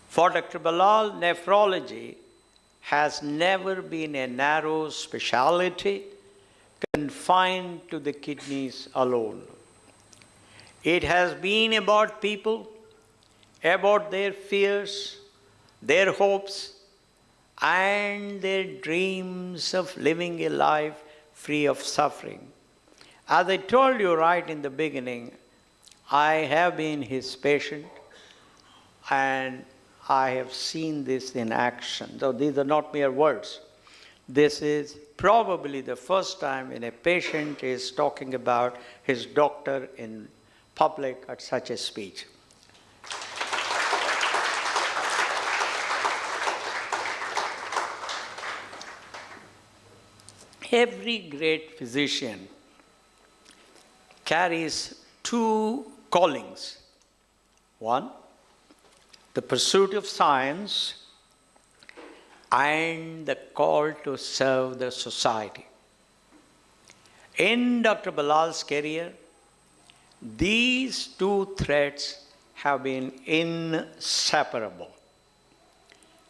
For Dr. Ballal, nephrology has never been a narrow specialty confined to the kidneys alone. It has been about people, about their fears, their hopes, and their dreams of living a life free of suffering. As I told you right in the beginning, I have been his patient, and I have seen this in action. So these are not mere words. This is probably the first time when a patient is talking about his doctor in public at such a speech. Every great physician carries two callings. One, the pursuit of science, and the call to serve the society. In Dr. Ballal's career, these two threads have been inseparable.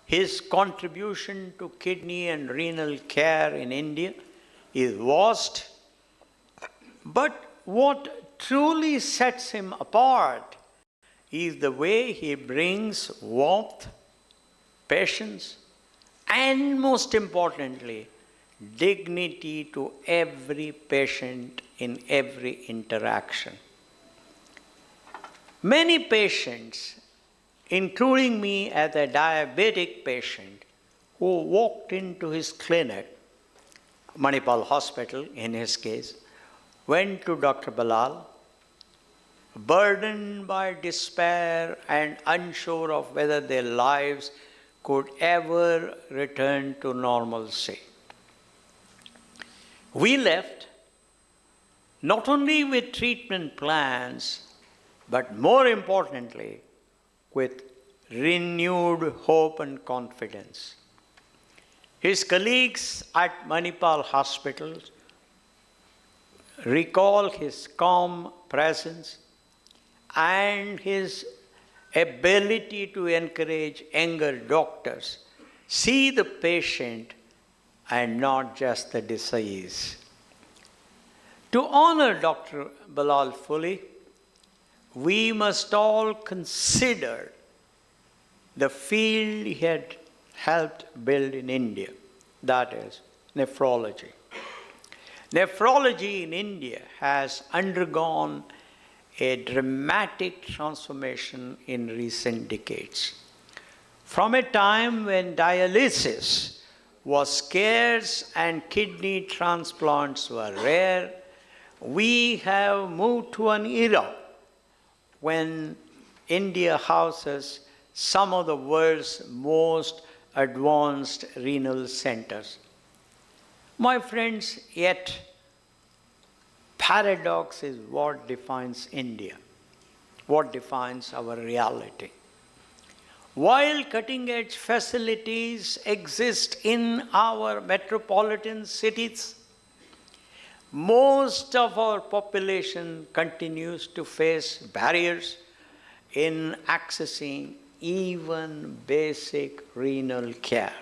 His contribution to kidney and renal care in India is vast, but what truly sets him apart is the way he brings warmth, patience, and most importantly, dignity to every patient in every interaction. Many patients, including me as a diabetic patient, who walked into his clinic, Manipal Hospital in his case, went to Dr. Ballal, burdened by despair and unsure of whether their lives could ever return to normalcy. We left not only with treatment plans, but more importantly, with renewed hope and confidence. His colleagues at Manipal Hospital recall his calm presence and his ability to encourage younger doctors see the patient and not just the disease. To honor Dr. Ballal fully, we must all consider the field he had helped build in India, that is, nephrology. Nephrology in India has undergone a dramatic transformation in recent decades. From a time when dialysis was scarce and kidney transplants were rare, we have moved to an era when India houses some of the world's most advanced renal centers. My friends, yet paradox is what defines India, what defines our reality. While cutting-edge facilities exist in our metropolitan cities, most of our population continues to face barriers in accessing even basic renal care.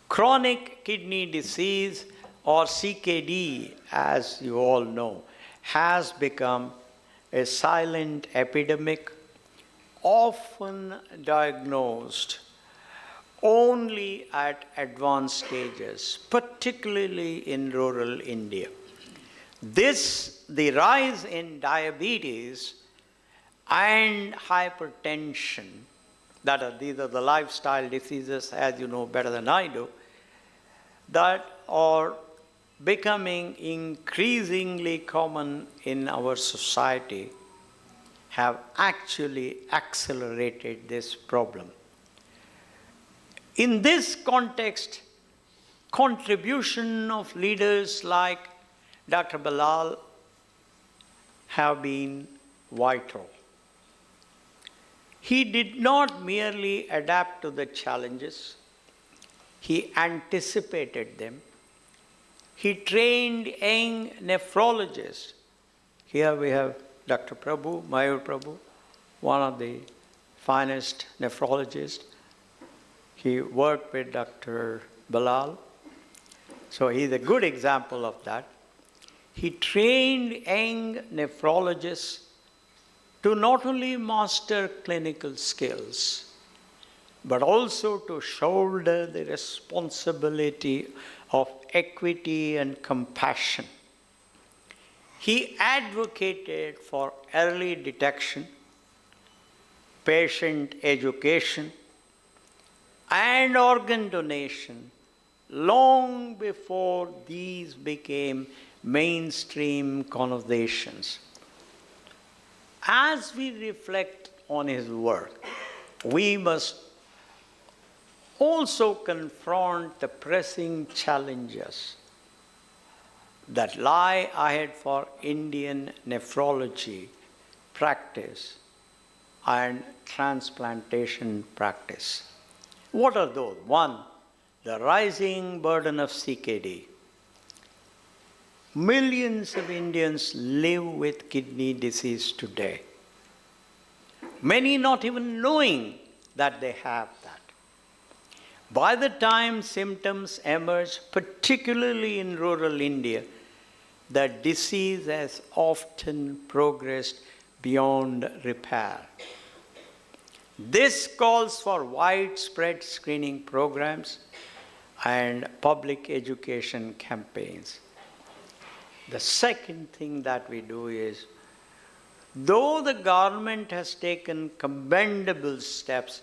Chronic kidney disease, or CKD, as you all know, has become a silent epidemic, often diagnosed only at advanced stages, particularly in rural India. The rise in diabetes and hypertension, these are the lifestyle diseases, as you know better than I do, that are becoming increasingly common in our society, have actually accelerated this problem. In this context, contribution of leaders like Dr. Ballal have been vital. He did not merely adapt to the challenges, he anticipated them. He trained young nephrologists. Here we have Dr. Prabhu, Mayur Prabhu, one of the finest nephrologists. He worked with Dr. Ballal. So he's a good example of that. He trained young nephrologists to not only master clinical skills, but also to shoulder the responsibility of equity and compassion. He advocated for early detection, patient education, and organ donation long before these became mainstream conversations. As we reflect on his work, we must also confront the pressing challenges that lie ahead for Indian nephrology practice and transplantation practice. What are those? One, the rising burden of CKD. Millions of Indians live with kidney disease today, many not even knowing that they have that. By the time symptoms emerge, particularly in rural India, the disease has often progressed beyond repair. This calls for widespread screening programs and public education campaigns. The second thing that we do is, though the government has taken commendable steps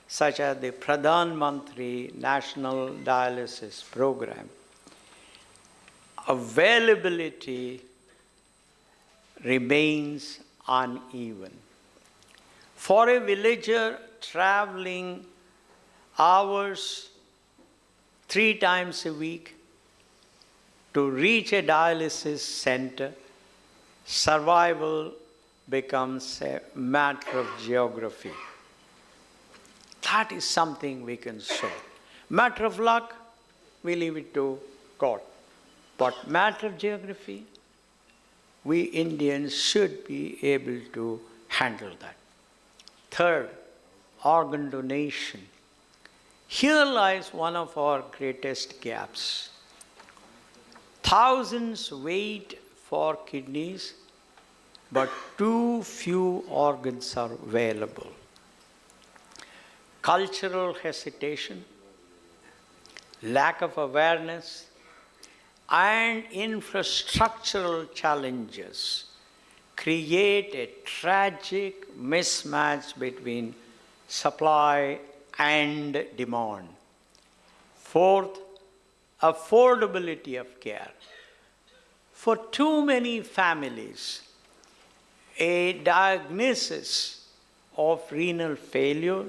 such as the Pradhan Mantri National Dialysis Program, availability remains uneven. For a villager traveling hours 3 times a week to reach a dialysis center, survival becomes a matter of geography. That is something we can solve. Matter of luck, we leave it to God. But matter of geography, we Indians should be able to handle that. Third, organ donation. Here lies one of our greatest gaps. Thousands wait for kidneys, but too few organs are available. Cultural hesitation, lack of awareness, and infrastructural challenges create a tragic mismatch between supply and demand. Fourth, affordability of care. For too many families, a diagnosis of renal failure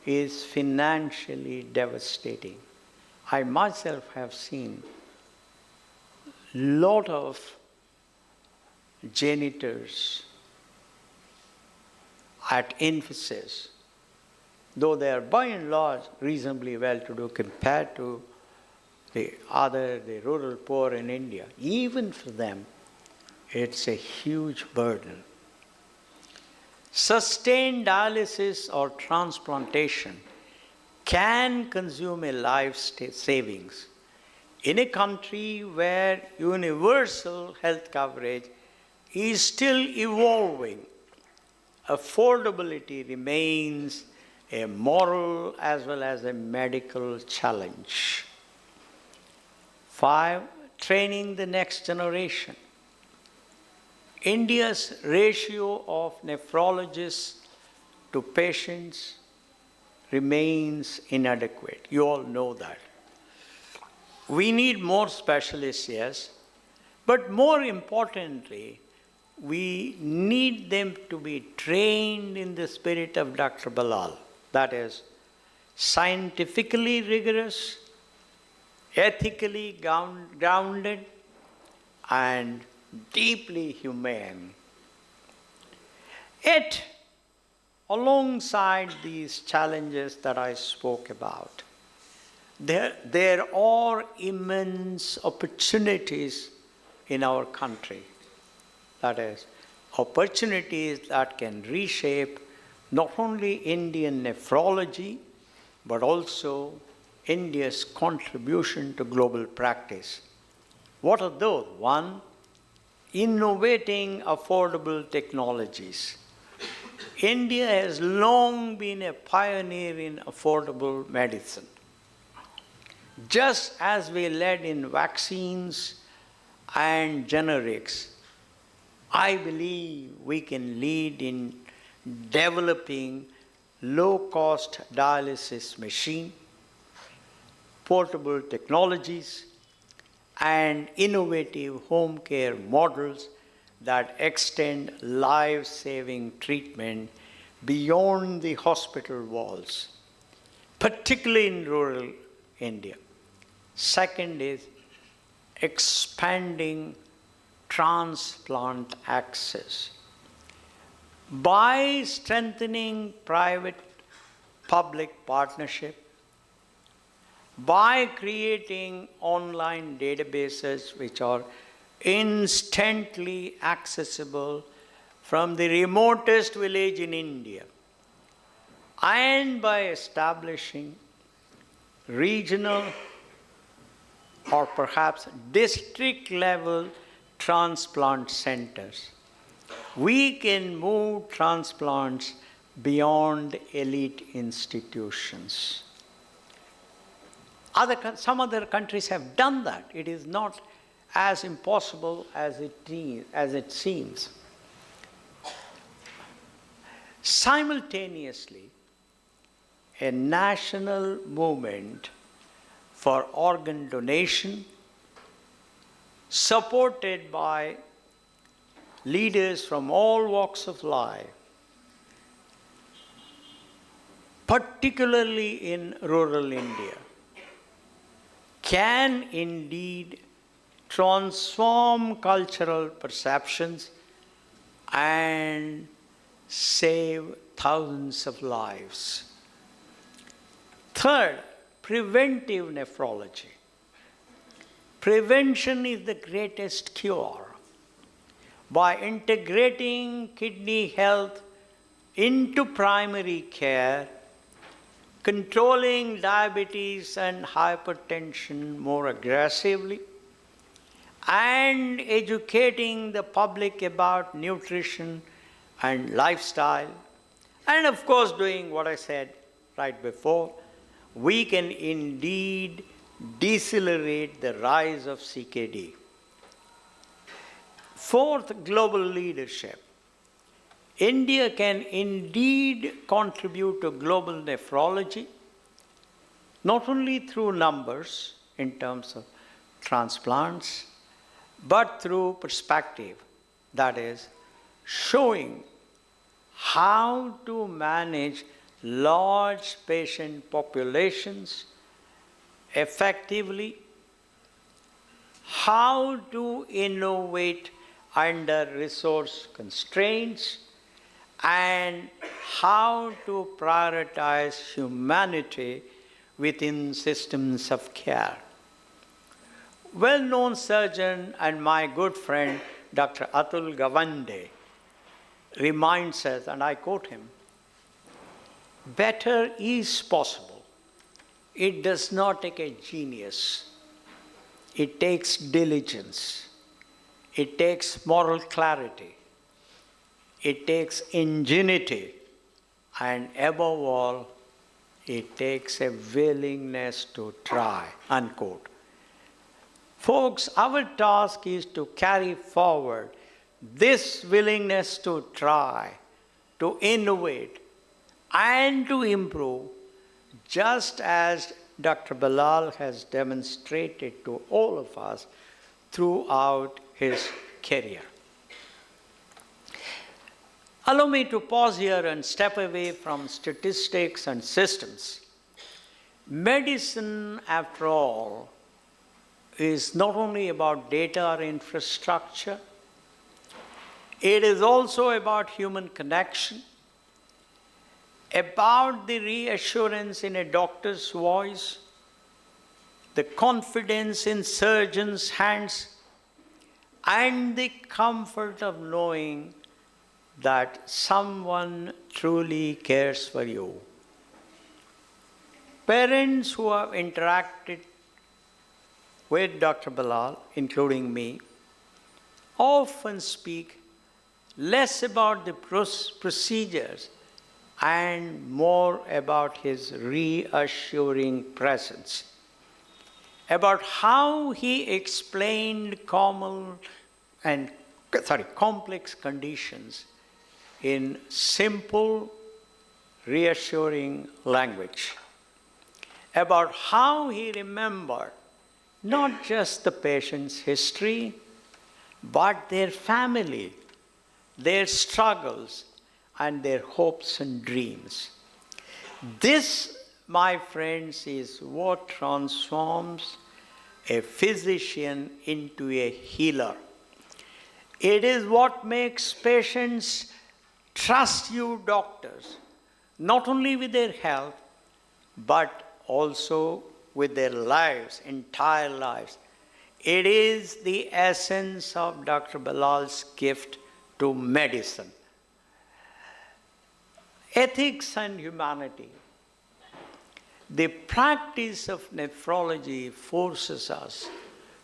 is financially devastating. I myself have seen a lot of janitors at Infosys, though they are by and large reasonably well-to-do compared to the rural poor in India. Even for them, it's a huge burden. Sustained dialysis or transplantation can consume a life savings. In a country where universal health coverage is still evolving, affordability remains a moral as well as a medical challenge. 5, training the next generation. India's ratio of nephrologists to patients remains inadequate. You all know that. We need more specialists, yes, but more importantly, we need them to be trained in the spirit of Dr. Ballal. That is, scientifically rigorous, ethically grounded, and deeply humane. Yet, alongside these challenges that I spoke about, there are immense opportunities in our country. That is, opportunities that can reshape not only Indian nephrology, but also India's contribution to global practice. What are those? 1, innovating affordable technologies. India has long been a pioneer in affordable medicine. Just as we led in vaccines and generics, I believe we can lead in developing low-cost dialysis machine, portable technologies, and innovative home care models that extend life-saving treatment beyond the hospital walls, particularly in rural India. Second is expanding transplant access. By strengthening private-public partnership, by creating online databases which are instantly accessible from the remotest village in India, and by establishing regional or perhaps district-level transplant centers, we can move transplants beyond elite institutions. Some other countries have done that. It is not as impossible as it seems. Simultaneously, a national movement for organ donation, supported by leaders from all walks of life, particularly in rural India, can indeed transform cultural perceptions and save thousands of lives. Third, preventive nephrology. Prevention is the greatest cure. By integrating kidney health into primary care, controlling diabetes and hypertension more aggressively, and educating the public about nutrition and lifestyle, and of course doing what I said right before, we can indeed decelerate the rise of CKD. Fourth, global leadership. India can indeed contribute to global nephrology, not only through numbers in terms of transplants, but through perspective, that is, showing how to manage large patient populations effectively, how to innovate under resource constraints, and how to prioritize humanity within systems of care. Well-known surgeon and my good friend, Dr. Atul Gawande, reminds us, and I quote him, "Better is possible. It does not take a genius. It takes diligence. It takes moral clarity. It takes ingenuity. And above all, it takes a willingness to try," unquote. Folks, our task is to carry forward this willingness to try, to innovate, and to improve, just as Dr. Ballal has demonstrated to all of us throughout his career. Allow me to pause here and step away from statistics and systems. Medicine, after all, is not only about data or infrastructure, it is also about human connection, about the reassurance in a doctor's voice, the confidence in surgeons' hands, and the comfort of knowing that someone truly cares for you. Parents who have interacted with Dr. Ballal, including me, often speak less about the procedures and more about his reassuring presence, about how he explained complex conditions in simple, reassuring language, about how he remembered not just the patient's history, but their family, their struggles, and their hopes and dreams. This, my friends, is what transforms a physician into a healer. It is what makes patients trust you, doctors, not only with their health, but also with their lives, entire lives. It is the essence of Dr. Ballal's gift to medicine. Ethics and humanity. The practice of nephrology forces us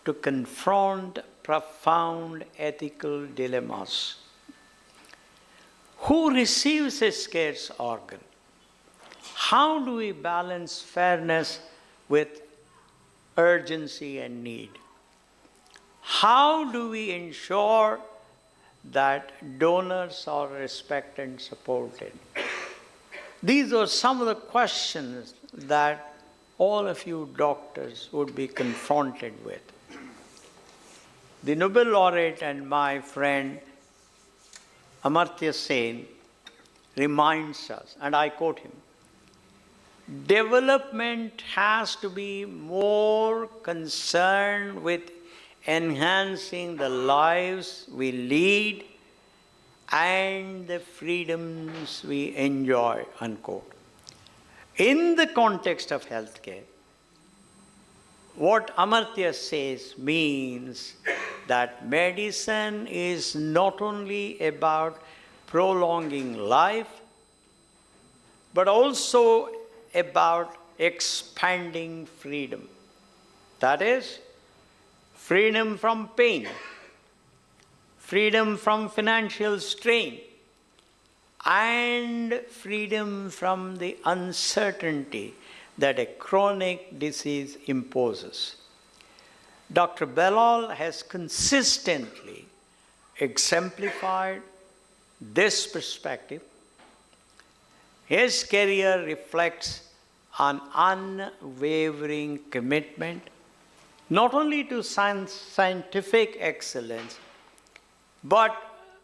to confront profound ethical dilemmas. who receives a scarce organ? How do we balance fairness with urgency and need? How do we ensure that donors are respected and supported? These are some of the questions that all of you doctors would be confronted with. The Nobel laureate and my friend Amartya Sen reminds us, and I quote him, development has to be more concerned with enhancing the lives we lead and the freedoms we enjoy, unquote. In the context of healthcare, what Amartya says means that medicine is not only about prolonging life, but also about expanding freedom. That is, freedom from pain, freedom from financial strain, and freedom from the uncertainty that a chronic disease imposes. Dr. Ballal has consistently exemplified this perspective. His career reflects an unwavering commitment not only to scientific excellence, but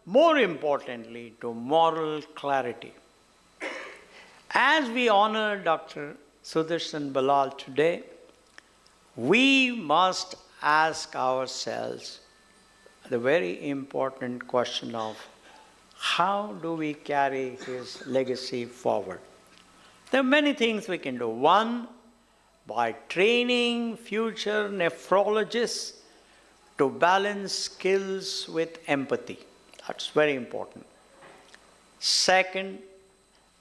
more importantly, to moral clarity. As we honor Dr. Sudarshan Ballal today, we must ask ourselves the very important question of how do we carry his legacy forward? There are many things we can do. One, by training future nephrologists to balance skills with empathy. That's very important. Second,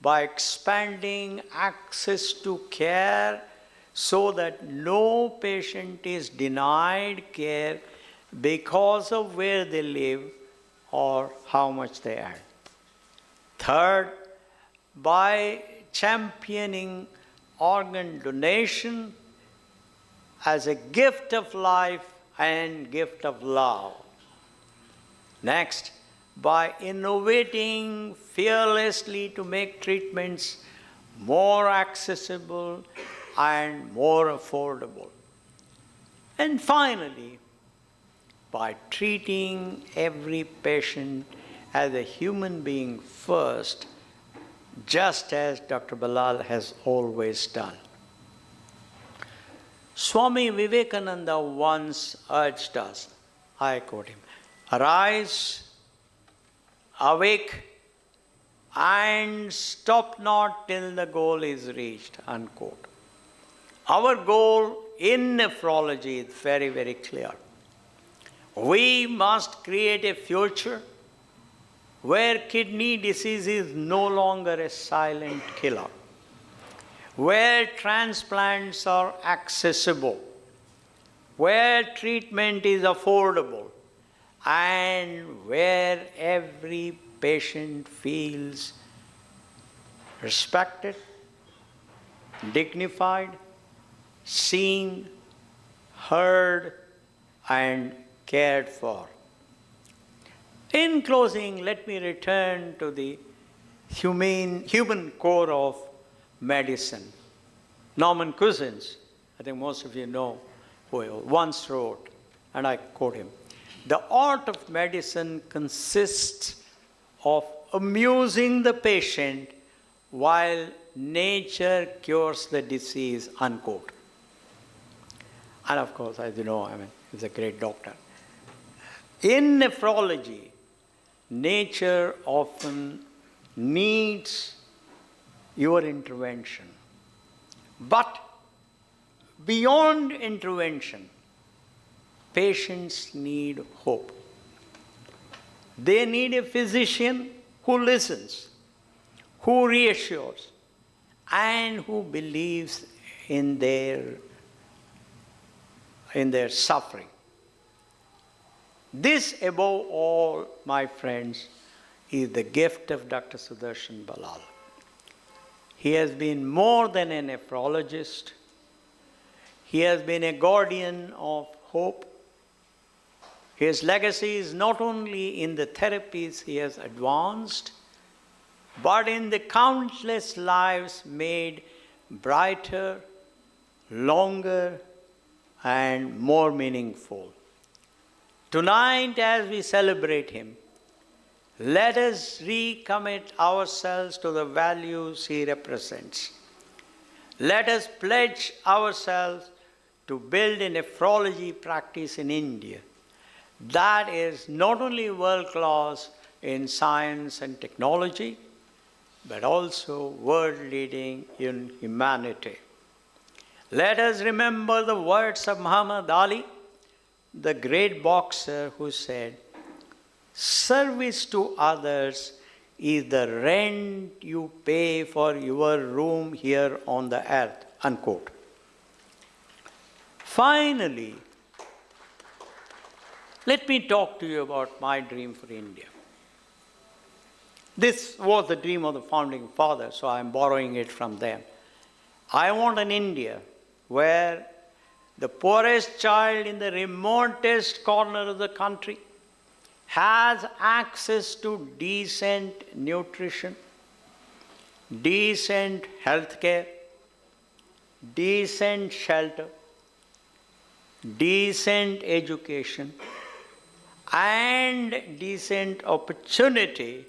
by expanding access to care so that no patient is denied care because of where they live or how much they earn. Third, by championing organ donation as a gift of life and gift of love. Next, by innovating fearlessly to make treatments more accessible and more affordable. And finally, by treating every patient as a human being first, just as Dr. Ballal has always done. Swami Vivekananda once urged us, I quote him, arise, awake, and stop not till the goal is reached, unquote. Our goal in nephrology is very, very clear. We must create a future where kidney disease is no longer a silent killer, where transplants are accessible, where treatment is affordable, and where every patient feels respected, dignified, seen, heard, and cared for. In closing, let me return to the human core of medicine. Norman Cousins, I think most of you know, who once wrote, and I quote him, the art of medicine consists of amusing the patient while nature cures the disease, unquote. And of course, as you know, he's a great doctor. In nephrology, nature often needs your intervention. But beyond intervention, patients need hope. They need a physician who listens, who reassures, and who believes in their suffering. This, above all, my friends, is the gift of Dr. Sudarshan Ballal. He has been more than a nephrologist. He has been a guardian of hope. His legacy is not only in the therapies he has advanced, but in the countless lives made brighter, longer, and more meaningful. Tonight, as we celebrate him, let us recommit ourselves to the values he represents. Let us pledge ourselves to build a nephrology practice in India that is not only world-class in science and technology, but also world-leading in humanity. Let us remember the words of Muhammad Ali, the great boxer, who said, "Service to others is the rent you pay for your room here on the earth," unquote. Finally, let me talk to you about my dream for India. This was the dream of the founding fathers, so I am borrowing it from them. I want an India where the poorest child in the remotest corner of the country has access to decent nutrition, decent health care, decent shelter, decent education, and decent opportunity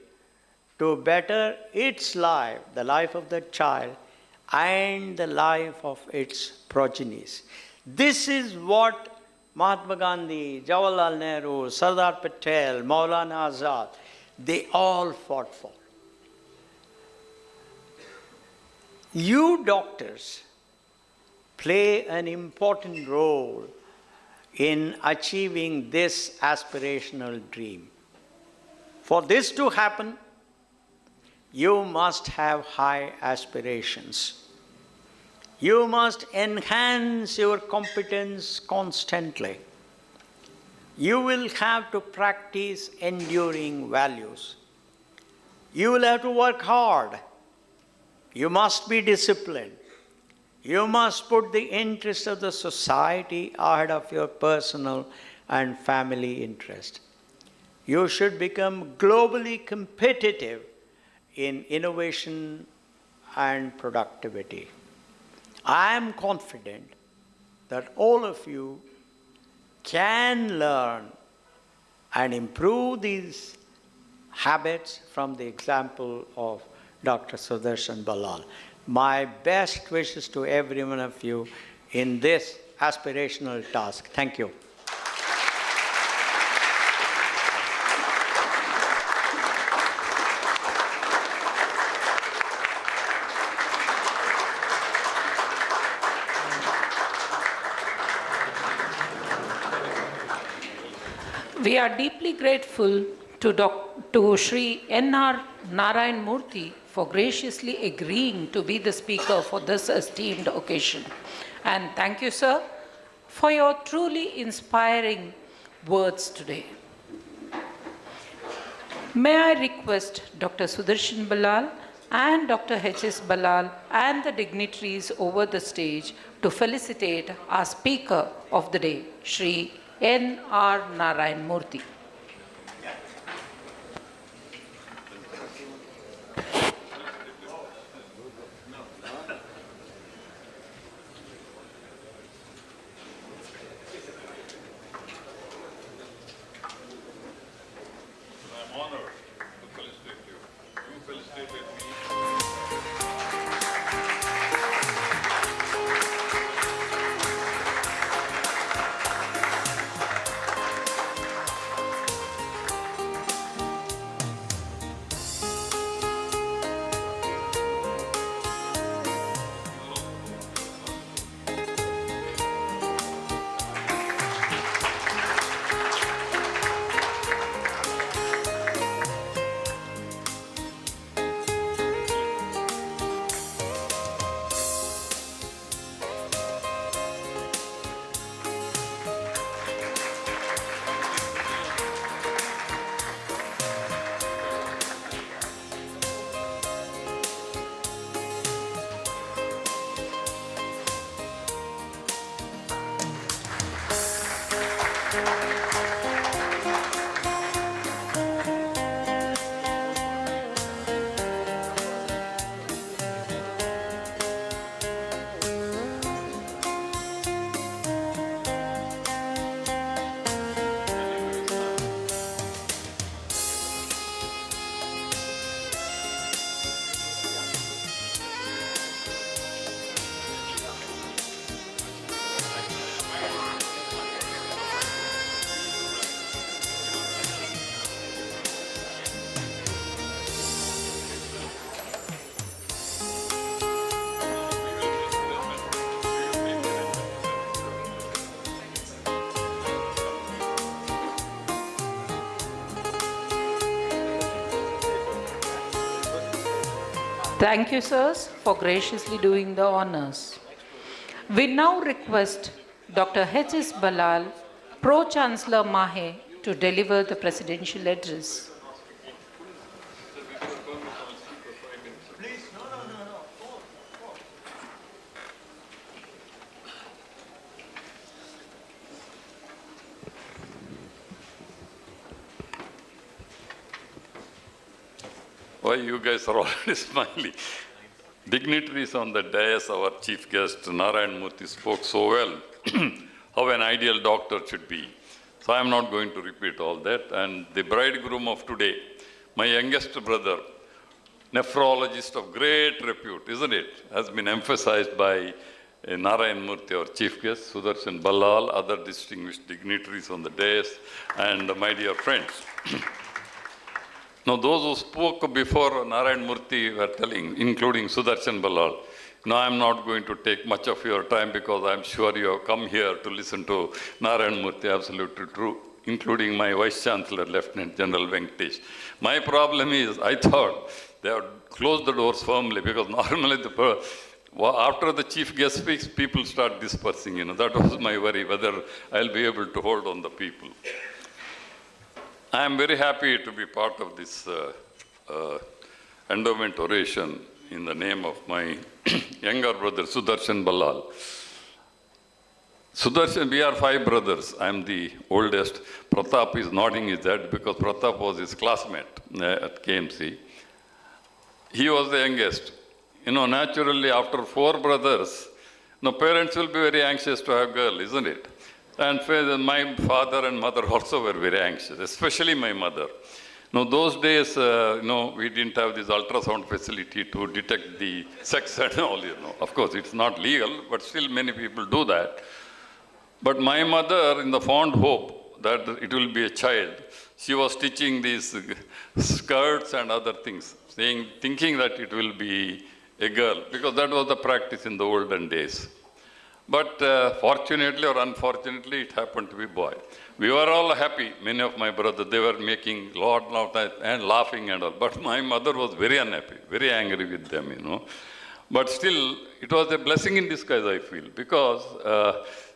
to better its life, the life of the child, and the life of its progenies. This is what Mahatma Gandhi, Jawaharlal Nehru, Sardar Patel, Maulana Azad, they all fought for. You doctors play an important role in achieving this aspirational dream. For this to happen, you must have high aspirations. You must enhance your competence constantly. You will have to practice enduring values. You will have to work hard. You must be disciplined. You must put the interests of the society ahead of your personal and family interest. You should become globally competitive in innovation and productivity. I am confident that all of you can learn and improve these habits from the example of Dr. Sudarshan Ballal. My best wishes to every one of you in this aspirational task. Thank you. We are deeply grateful to Shri N.R. Narayan Murthy for graciously agreeing to be the speaker for this esteemed occasion. And thank you, sir, for your truly inspiring words today. May I request Dr. Sudarshan Ballal and Dr. H.S. Ballal and the dignitaries over the stage to felicitate our speaker of the day, Shri N.R. Narayan Murthy. I'm honored to felicitate you. You felicitate me. Thank you, sirs, for graciously doing the honors. We now request Dr. H.S. Ballal, Pro-Chancellor MAHE, to deliver the presidential address. Why you guys are already smiling? Dignitaries on the dais, our chief guest, Narayana Murthy, spoke so well how an ideal doctor should be. So I am not going to repeat all that. And the bridegroom of today, my youngest brother, nephrologist of great repute, isn't it? Has been emphasized by Narayana Murthy, our chief guest, Sudarshan Ballal, other distinguished dignitaries on the dais, and my dear friends. Now, those who spoke before Narayana Murthy were telling, including Sudarshan Ballal, now I'm not going to take much of your time because I'm sure you have come here to listen to Narayana Murthy, absolutely true, including my Vice Chancellor, Lieutenant General Venkatesh. My problem is, I thought they would close the doors firmly because normally after the chief guest speaks, people start dispersing, That was my worry, whether I'll be able to hold on the people. I am very happy to be part of this endowment oration in the name of my younger brother, Sudarshan Ballal. Sudarshan, we are 5 brothers. I am the oldest. Pratap is nodding his head because Pratap was his classmate at KMC. He was the youngest. Naturally, after 4 brothers, parents will be very anxious to have a girl, isn't it? And my father and mother also were very anxious, especially my mother. Those days, we didn't have this ultrasound facility to detect the sex and all, Of course, it's not legal, but still many people do that. But my mother, in the fond hope that it will be a child, she was stitching these skirts and other things, thinking that it will be a girl, because that was the practice in the olden days. But fortunately or unfortunately, it happened to be boy. We were all happy, many of my brothers, they were making lot and laughing and all. But my mother was very unhappy, very angry with them, But still, it was a blessing in disguise, I feel, because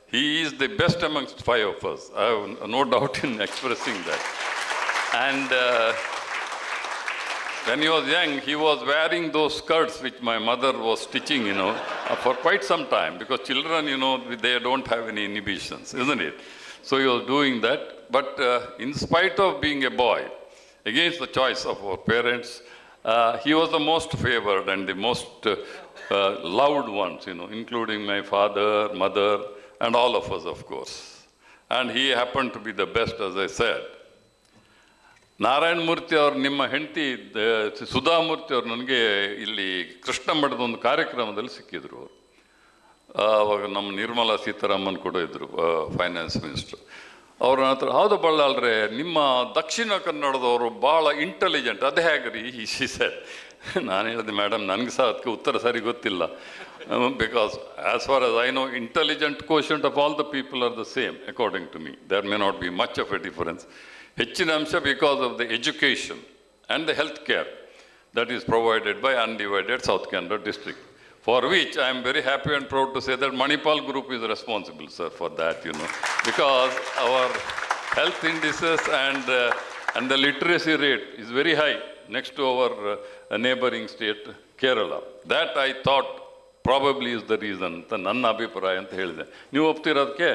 he is the best amongst 5 of us. I have no doubt in expressing that. And when he was young, he was wearing those skirts which my mother was stitching, for quite some time. Because children, they don't have any inhibitions, isn't it? So he was doing that. But in spite of being a boy, against the choice of our parents, he was the most favored and the most loved ones, including my father, mother, and all of us, of course. And he happened to be the best, as I said. Narayana Murthy ಅವರು ನಿಮ್ಮ ಹೆಂಡತಿ ಸುಧಾಮೂರ್ತಿ ಅವರು ನನಗೆ ಇಲ್ಲಿ ಕೃಷ್ಣ ಮಠದ ಒಂದು ಕಾರ್ಯಕ್ರಮದಲ್ಲಿ ಸಿಕ್ಕಿದ್ರು ಅವಾಗ ನಮ್ಮ ನಿರ್ಮಲಾ ಸೀತಾರಾಮನ್ ಕೂಡ ಇದ್ದರು ಫೈನಾನ್ಸ್ ಮಿನಿಸ್ಟರ್ ಅವ್ರ ಹತ್ರ ಹೌದು ಬಳ್ಳಾಳ್ರೆ ನಿಮ್ಮ ದಕ್ಷಿಣ ಕನ್ನಡದವರು ಭಾಳ ಇಂಟೆಲಿಜೆಂಟ್ ಅದು ಹೇಗ್ರಿ ಈ ಸರ್ ನಾನು ಹೇಳಿದೆ ಮೇಡಮ್ ನನಗೆ ಸಹ ಅದಕ್ಕೆ ಉತ್ತರ ಸರಿ ಗೊತ್ತಿಲ್ಲ because as far as I know intelligent quotient of all the people are the same according to me there may not be much of a difference ಹೆಚ್ಚಿನ ಅಂಶ because of the education and the health care that is provided by undivided South Canara district, for which I am very happy and proud to say that Manipal group is responsible, sir, for that, because our health indices and the literacy rate is very high next to our neighboring state, Kerala. That I thought probably is the reason. ನನ್ನ ಅಭಿಪ್ರಾಯ ಅಂತ ಹೇಳಿದೆ. ನೀವು ಒಪ್ತಿರೋದಕ್ಕೆ?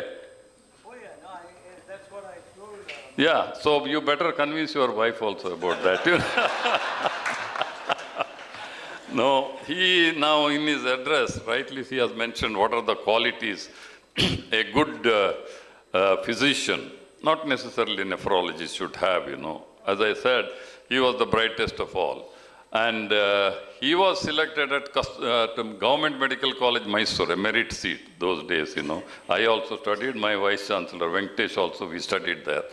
Yeah, so you better convince your wife also about that. No, he now in his address, rightly he has mentioned what are the qualities a good physician, not necessarily nephrologist, should have, As I said, he was the brightest of all. And he was selected at Government Medical College, Mysore, a merit seat those days, I also studied, my Vice Chancellor, Venkatesh also, we studied there.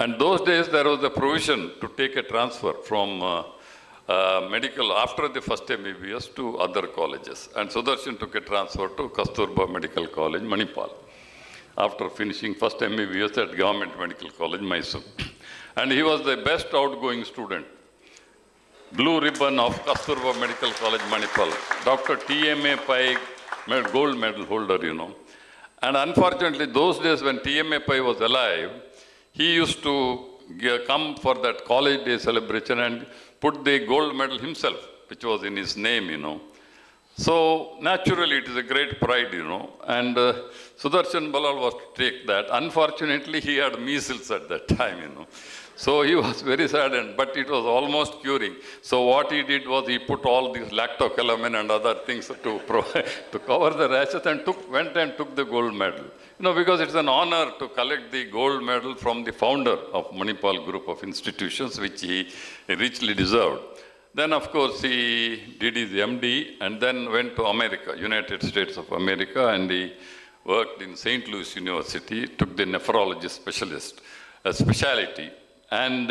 And those days there was a provision to take a transfer from medical after the first MBBS to other colleges. And Sudarshan took a transfer to KASTURBA Medical College, Manipal, after finishing first MBBS at Government Medical College, Mysore. And he was the best outgoing student. blue ribbon of KASTURBA Medical College, Manipal. Dr. TMA Pai, gold medal holder, you know. And unfortunately, those days when TMA Pai was alive, he used to come for that college day celebration and put the gold medal himself, which was in his name, you know. So naturally, it is a great pride, you know. And Sudarshan Ballal was to take that. Unfortunately, he had measles at that time, you know. So he was very saddened, but it was almost curing. So what he did was he put all these lactocalamine and other things to cover the rashes and went and took the gold medal. You know, because it's an honor to collect the gold medal from the founder of Manipal group of institutions, which he richly deserved. Then, of course, he did his MD and then went to America, United States of America, and he worked in St. Louis University, took the nephrology specialty. And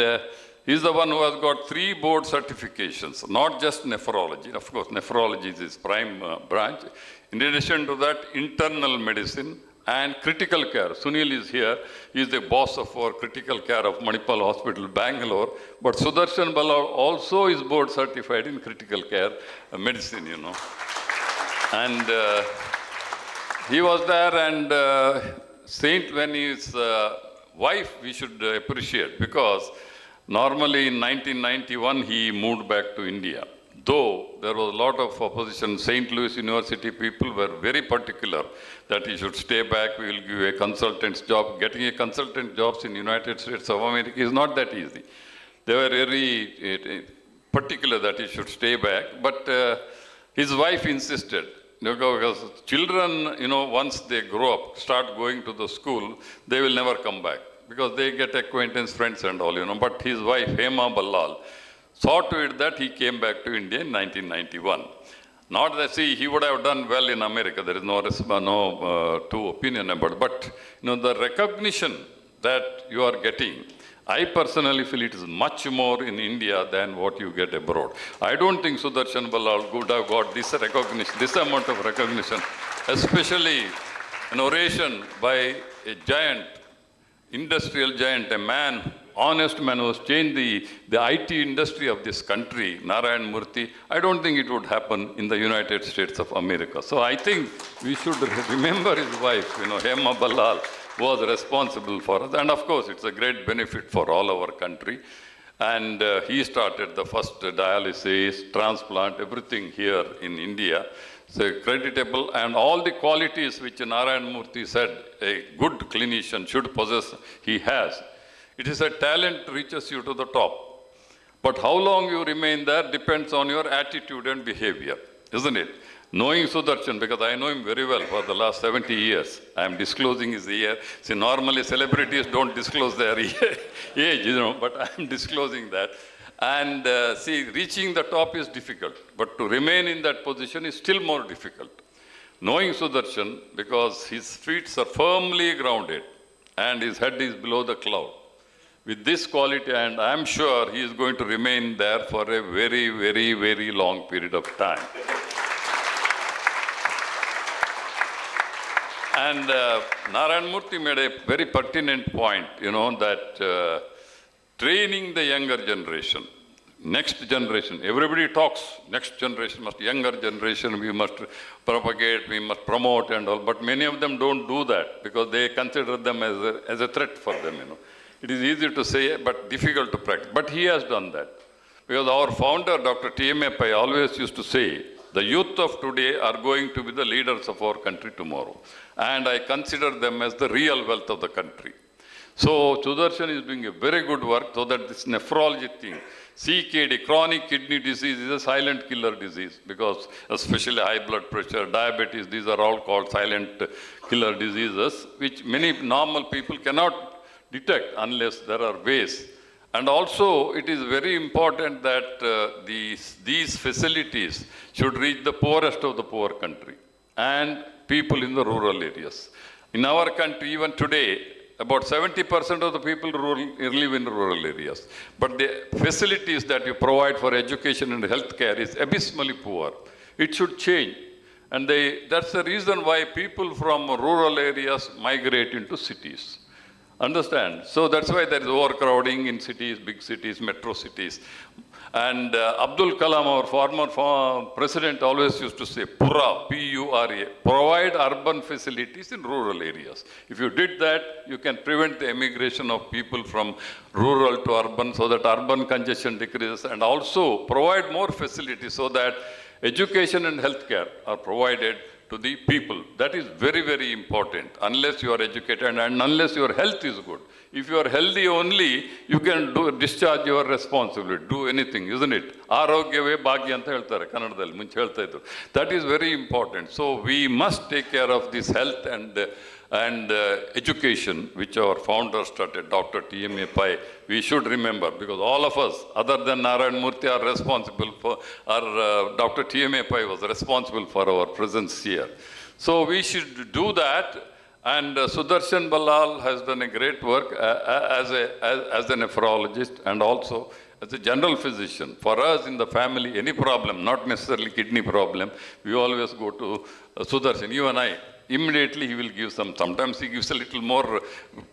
he's the one who has got 3 board certifications, not just nephrology. Of course, nephrology is his prime branch. In addition to that, internal medicine and critical care. Sunil is here. He is the boss of our critical care of Manipal Hospital, Bangalore. But Sudarshan Ballal also is board certified in critical care medicine, you know. And he was there, and when his wife, we should appreciate, because normally in 1991 he moved back to India. Though there was a lot of opposition, St. Louis University people were very particular that he should stay back, we will give you a consultant's job. Getting a consultant jobs in United States of America is not that easy. They were very particular that he should stay back, but his wife insisted. Because children, you know, once they grow up, start going to the school, they will never come back because they get acquaintance, friends and all, you know. But his wife, Hema Ballal, saw to it that he came back to India in 1991. Not that, see, he would have done well in America. There is no two opinion about it. But, you know, the recognition that you are getting, I personally feel it is much more in India than what you get abroad. I don't think Sudarshan Ballal would have got this recognition, this amount of recognition, especially an oration by a giant, industrial giant, a man, honest man who has changed the IT industry of this country, Narayana Murthy. I don't think it would happen in the United States of America. So I think we should remember his wife, you know, Hema Ballal, was responsible for us. And of course, it's a great benefit for all our country. And he started the first dialysis, transplant, everything here in India. So creditable, and all the qualities which Narayana Murthy said a good clinician should possess, he has. It is a talent reaches you to the top. But how long you remain there depends on your attitude and behavior, isn't it? Knowing Sudarshan, because I know him very well for the last 70 years, I am disclosing his year. See, normally celebrities don't disclose their age, you know, but I am disclosing that. And see, reaching the top is difficult, but to remain in that position is still more difficult. Knowing Sudarshan, because his feet are firmly grounded and his head is below the cloud. With this quality, and I am sure he is going to remain there for a very, very, very long period of time. And Narayana Murthy made a very pertinent point, you know, that training the younger generation, next generation, everybody talks, next generation must, younger generation, we must propagate, we must promote and all, but many of them don't do that because they consider them as a threat for them, you know. It is easy to say, but difficult to practice. But he has done that. Because our founder, Dr. T.M.A. Pai, always used to say, the youth of today are going to be the leaders of our country tomorrow. And I consider them as the real wealth of the country. So Sudarshan is doing a very good work so that this nephrology thing, CKD, chronic kidney disease, is a silent killer disease because especially high blood pressure, diabetes, these are all called silent killer diseases, which many normal people cannot detect unless there are ways. And also, it is very important that these facilities should reach the poorest of the poor country and people in the rural areas. In our country, even today, about 70% of the people live in rural areas. But the facilities that you provide for education and healthcare is abysmally poor. It should change. And that's the reason why people from rural areas migrate into cities. Understand? So that's why there is overcrowding in cities, big cities, metro cities. And Abdul Kalam, our former president, always used to say, PURA, P-U-R-A, provide urban facilities in rural areas. If you did that, you can prevent the emigration of people from rural to urban so that urban congestion decreases, and also provide more facilities so that education and healthcare are provided to the people. That is very, very important, unless you are educated and unless your health is good. If you are healthy only, you can discharge your responsibility, do anything, isn't it? Arogyave bhagya anta heltare, Kannadalli munche helta idru. That is very important. So we must take care of this health and education, which our founder started, Dr. T.M.A. Pai. We should remember, because all of us, other than Narayana Murthy, are responsible for, Dr. T.M.A. Pai was responsible for our presence here. So we should do that. And Sudarshan Ballal has done a great work as a nephrologist and also as a general physician. For us in the family, any problem, not necessarily kidney problem, we always go to Sudarshan. You and I, immediately he will give sometimes he gives a little more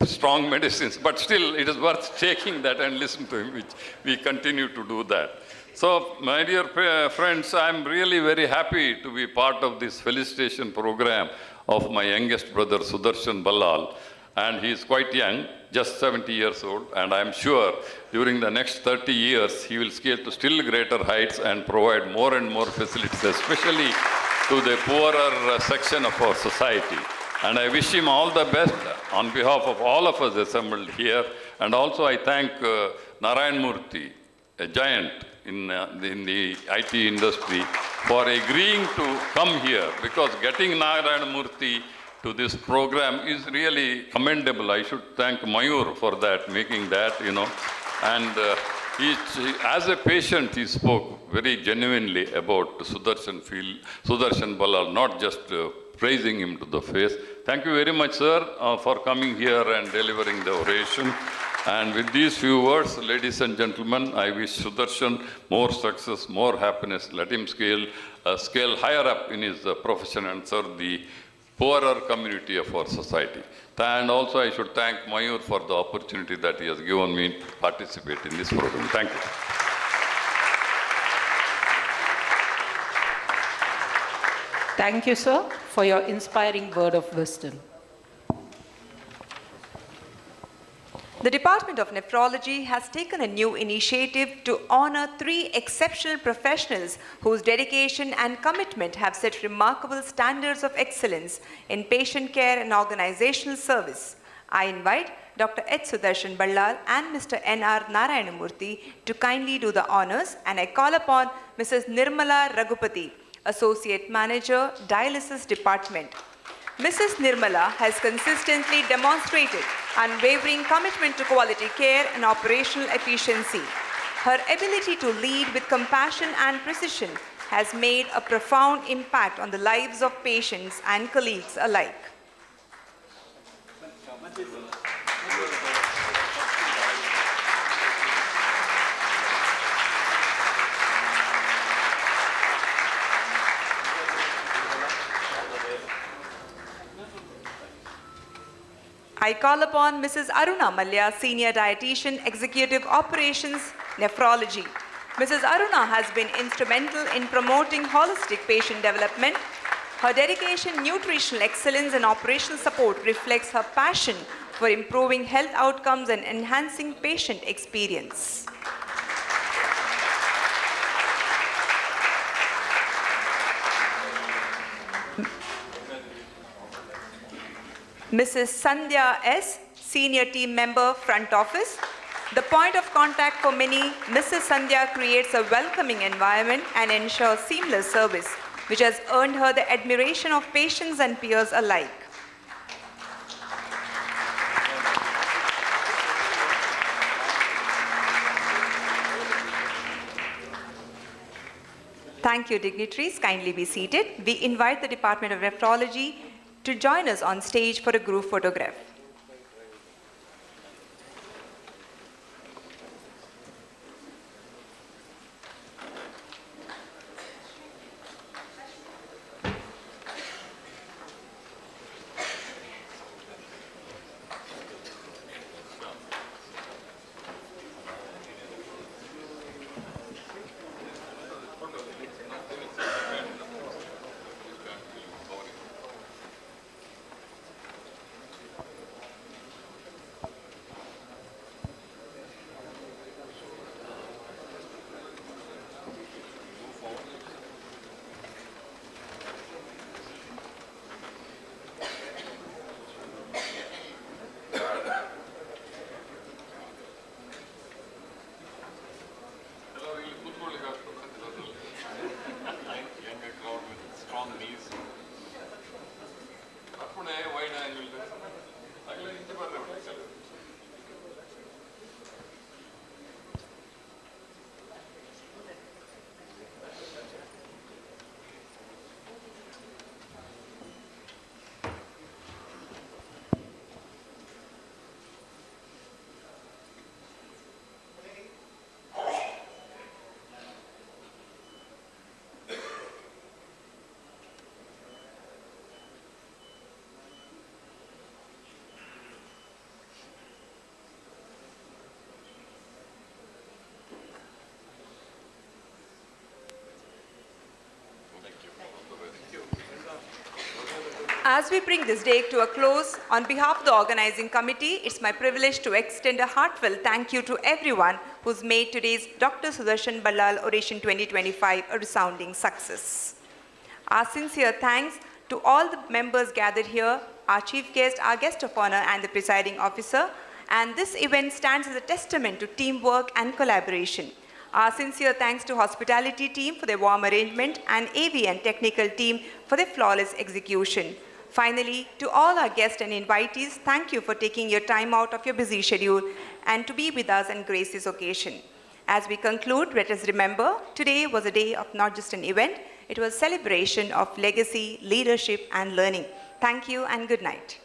strong medicines, but still it is worth taking that and listen to him, which we continue to do that. So, my dear friends, I'm really very happy to be part of this felicitation program of my youngest brother, Sudarshan Ballal. And he is quite young, just 70 years old. And I'm sure during the next 30 years, he will scale to still greater heights and provide more and more facilities, especially to the poorer section of our society. And I wish him all the best on behalf of all of us assembled here. And also I thank Narayana Murthy, a giant in the IT industry, for agreeing to come here, because getting Narayana Murthy to this program is really commendable. I should thank Mayur for that, making that, you know. And as a patient, he spoke very genuinely about Sudarshan Ballal, not just praising him to the face. Thank you very much, sir, for coming here and delivering the oration. And with these few words, ladies and gentlemen, I wish Sudarshan more success, more happiness. Let him scale higher up in his profession and serve the poorer community of our society. And also I should thank Mayur for the opportunity that he has given me to participate in this program. Thank you. Thank you, sir, for your inspiring word of wisdom. The Department of Nephrology has taken a new initiative to honor 3 exceptional professionals whose dedication and commitment have set remarkable standards of excellence in patient care and organizational service. I invite Dr. H. Sudarshan Ballal and Mr. N.R. Narayana Murthy to kindly do the honors, and I call upon Mrs. Nirmala Raghupati, Associate Manager, Dialysis Department. Mrs. Nirmala has consistently demonstrated unwavering commitment to quality care and operational efficiency. Her ability to lead with compassion and precision has made a profound impact on the lives of patients and colleagues alike. I call upon Mrs. Aruna Malya, Senior Dietitian, Executive Operations, Nephrology. Mrs. Aruna has been instrumental in promoting holistic patient development. Her dedication, nutritional excellence, and operational support reflects her passion for improving health outcomes and enhancing patient experience. Mrs. Sandhya S., Senior Team Member, Front Office. The point of contact for many, Mrs. Sandhya creates a welcoming environment and ensures seamless service, which has earned her the admiration of patients and peers alike. Thank you, dignitaries. Kindly be seated. We invite the Department of Nephrology to join us on stage for a group photograph. As we bring this day to a close, on behalf of the organizing committee, it's my privilege to extend a heartfelt thank you to everyone who's made today's Dr. Sudarshan Ballal Oration 2025 a resounding success. Our sincere thanks to all the members gathered here, our chief guest, our guest of honor, and the presiding officer. And this event stands as a testament to teamwork and collaboration. Our sincere thanks to hospitality team for their warm arrangement and AV and technical team for their flawless execution. Finally, to all our guests and invitees, thank you for taking your time out of your busy schedule and to be with us and grace this occasion. As we conclude, let us remember, today was a day of not just an event, it was a celebration of legacy, leadership, and learning. Thank you and good night.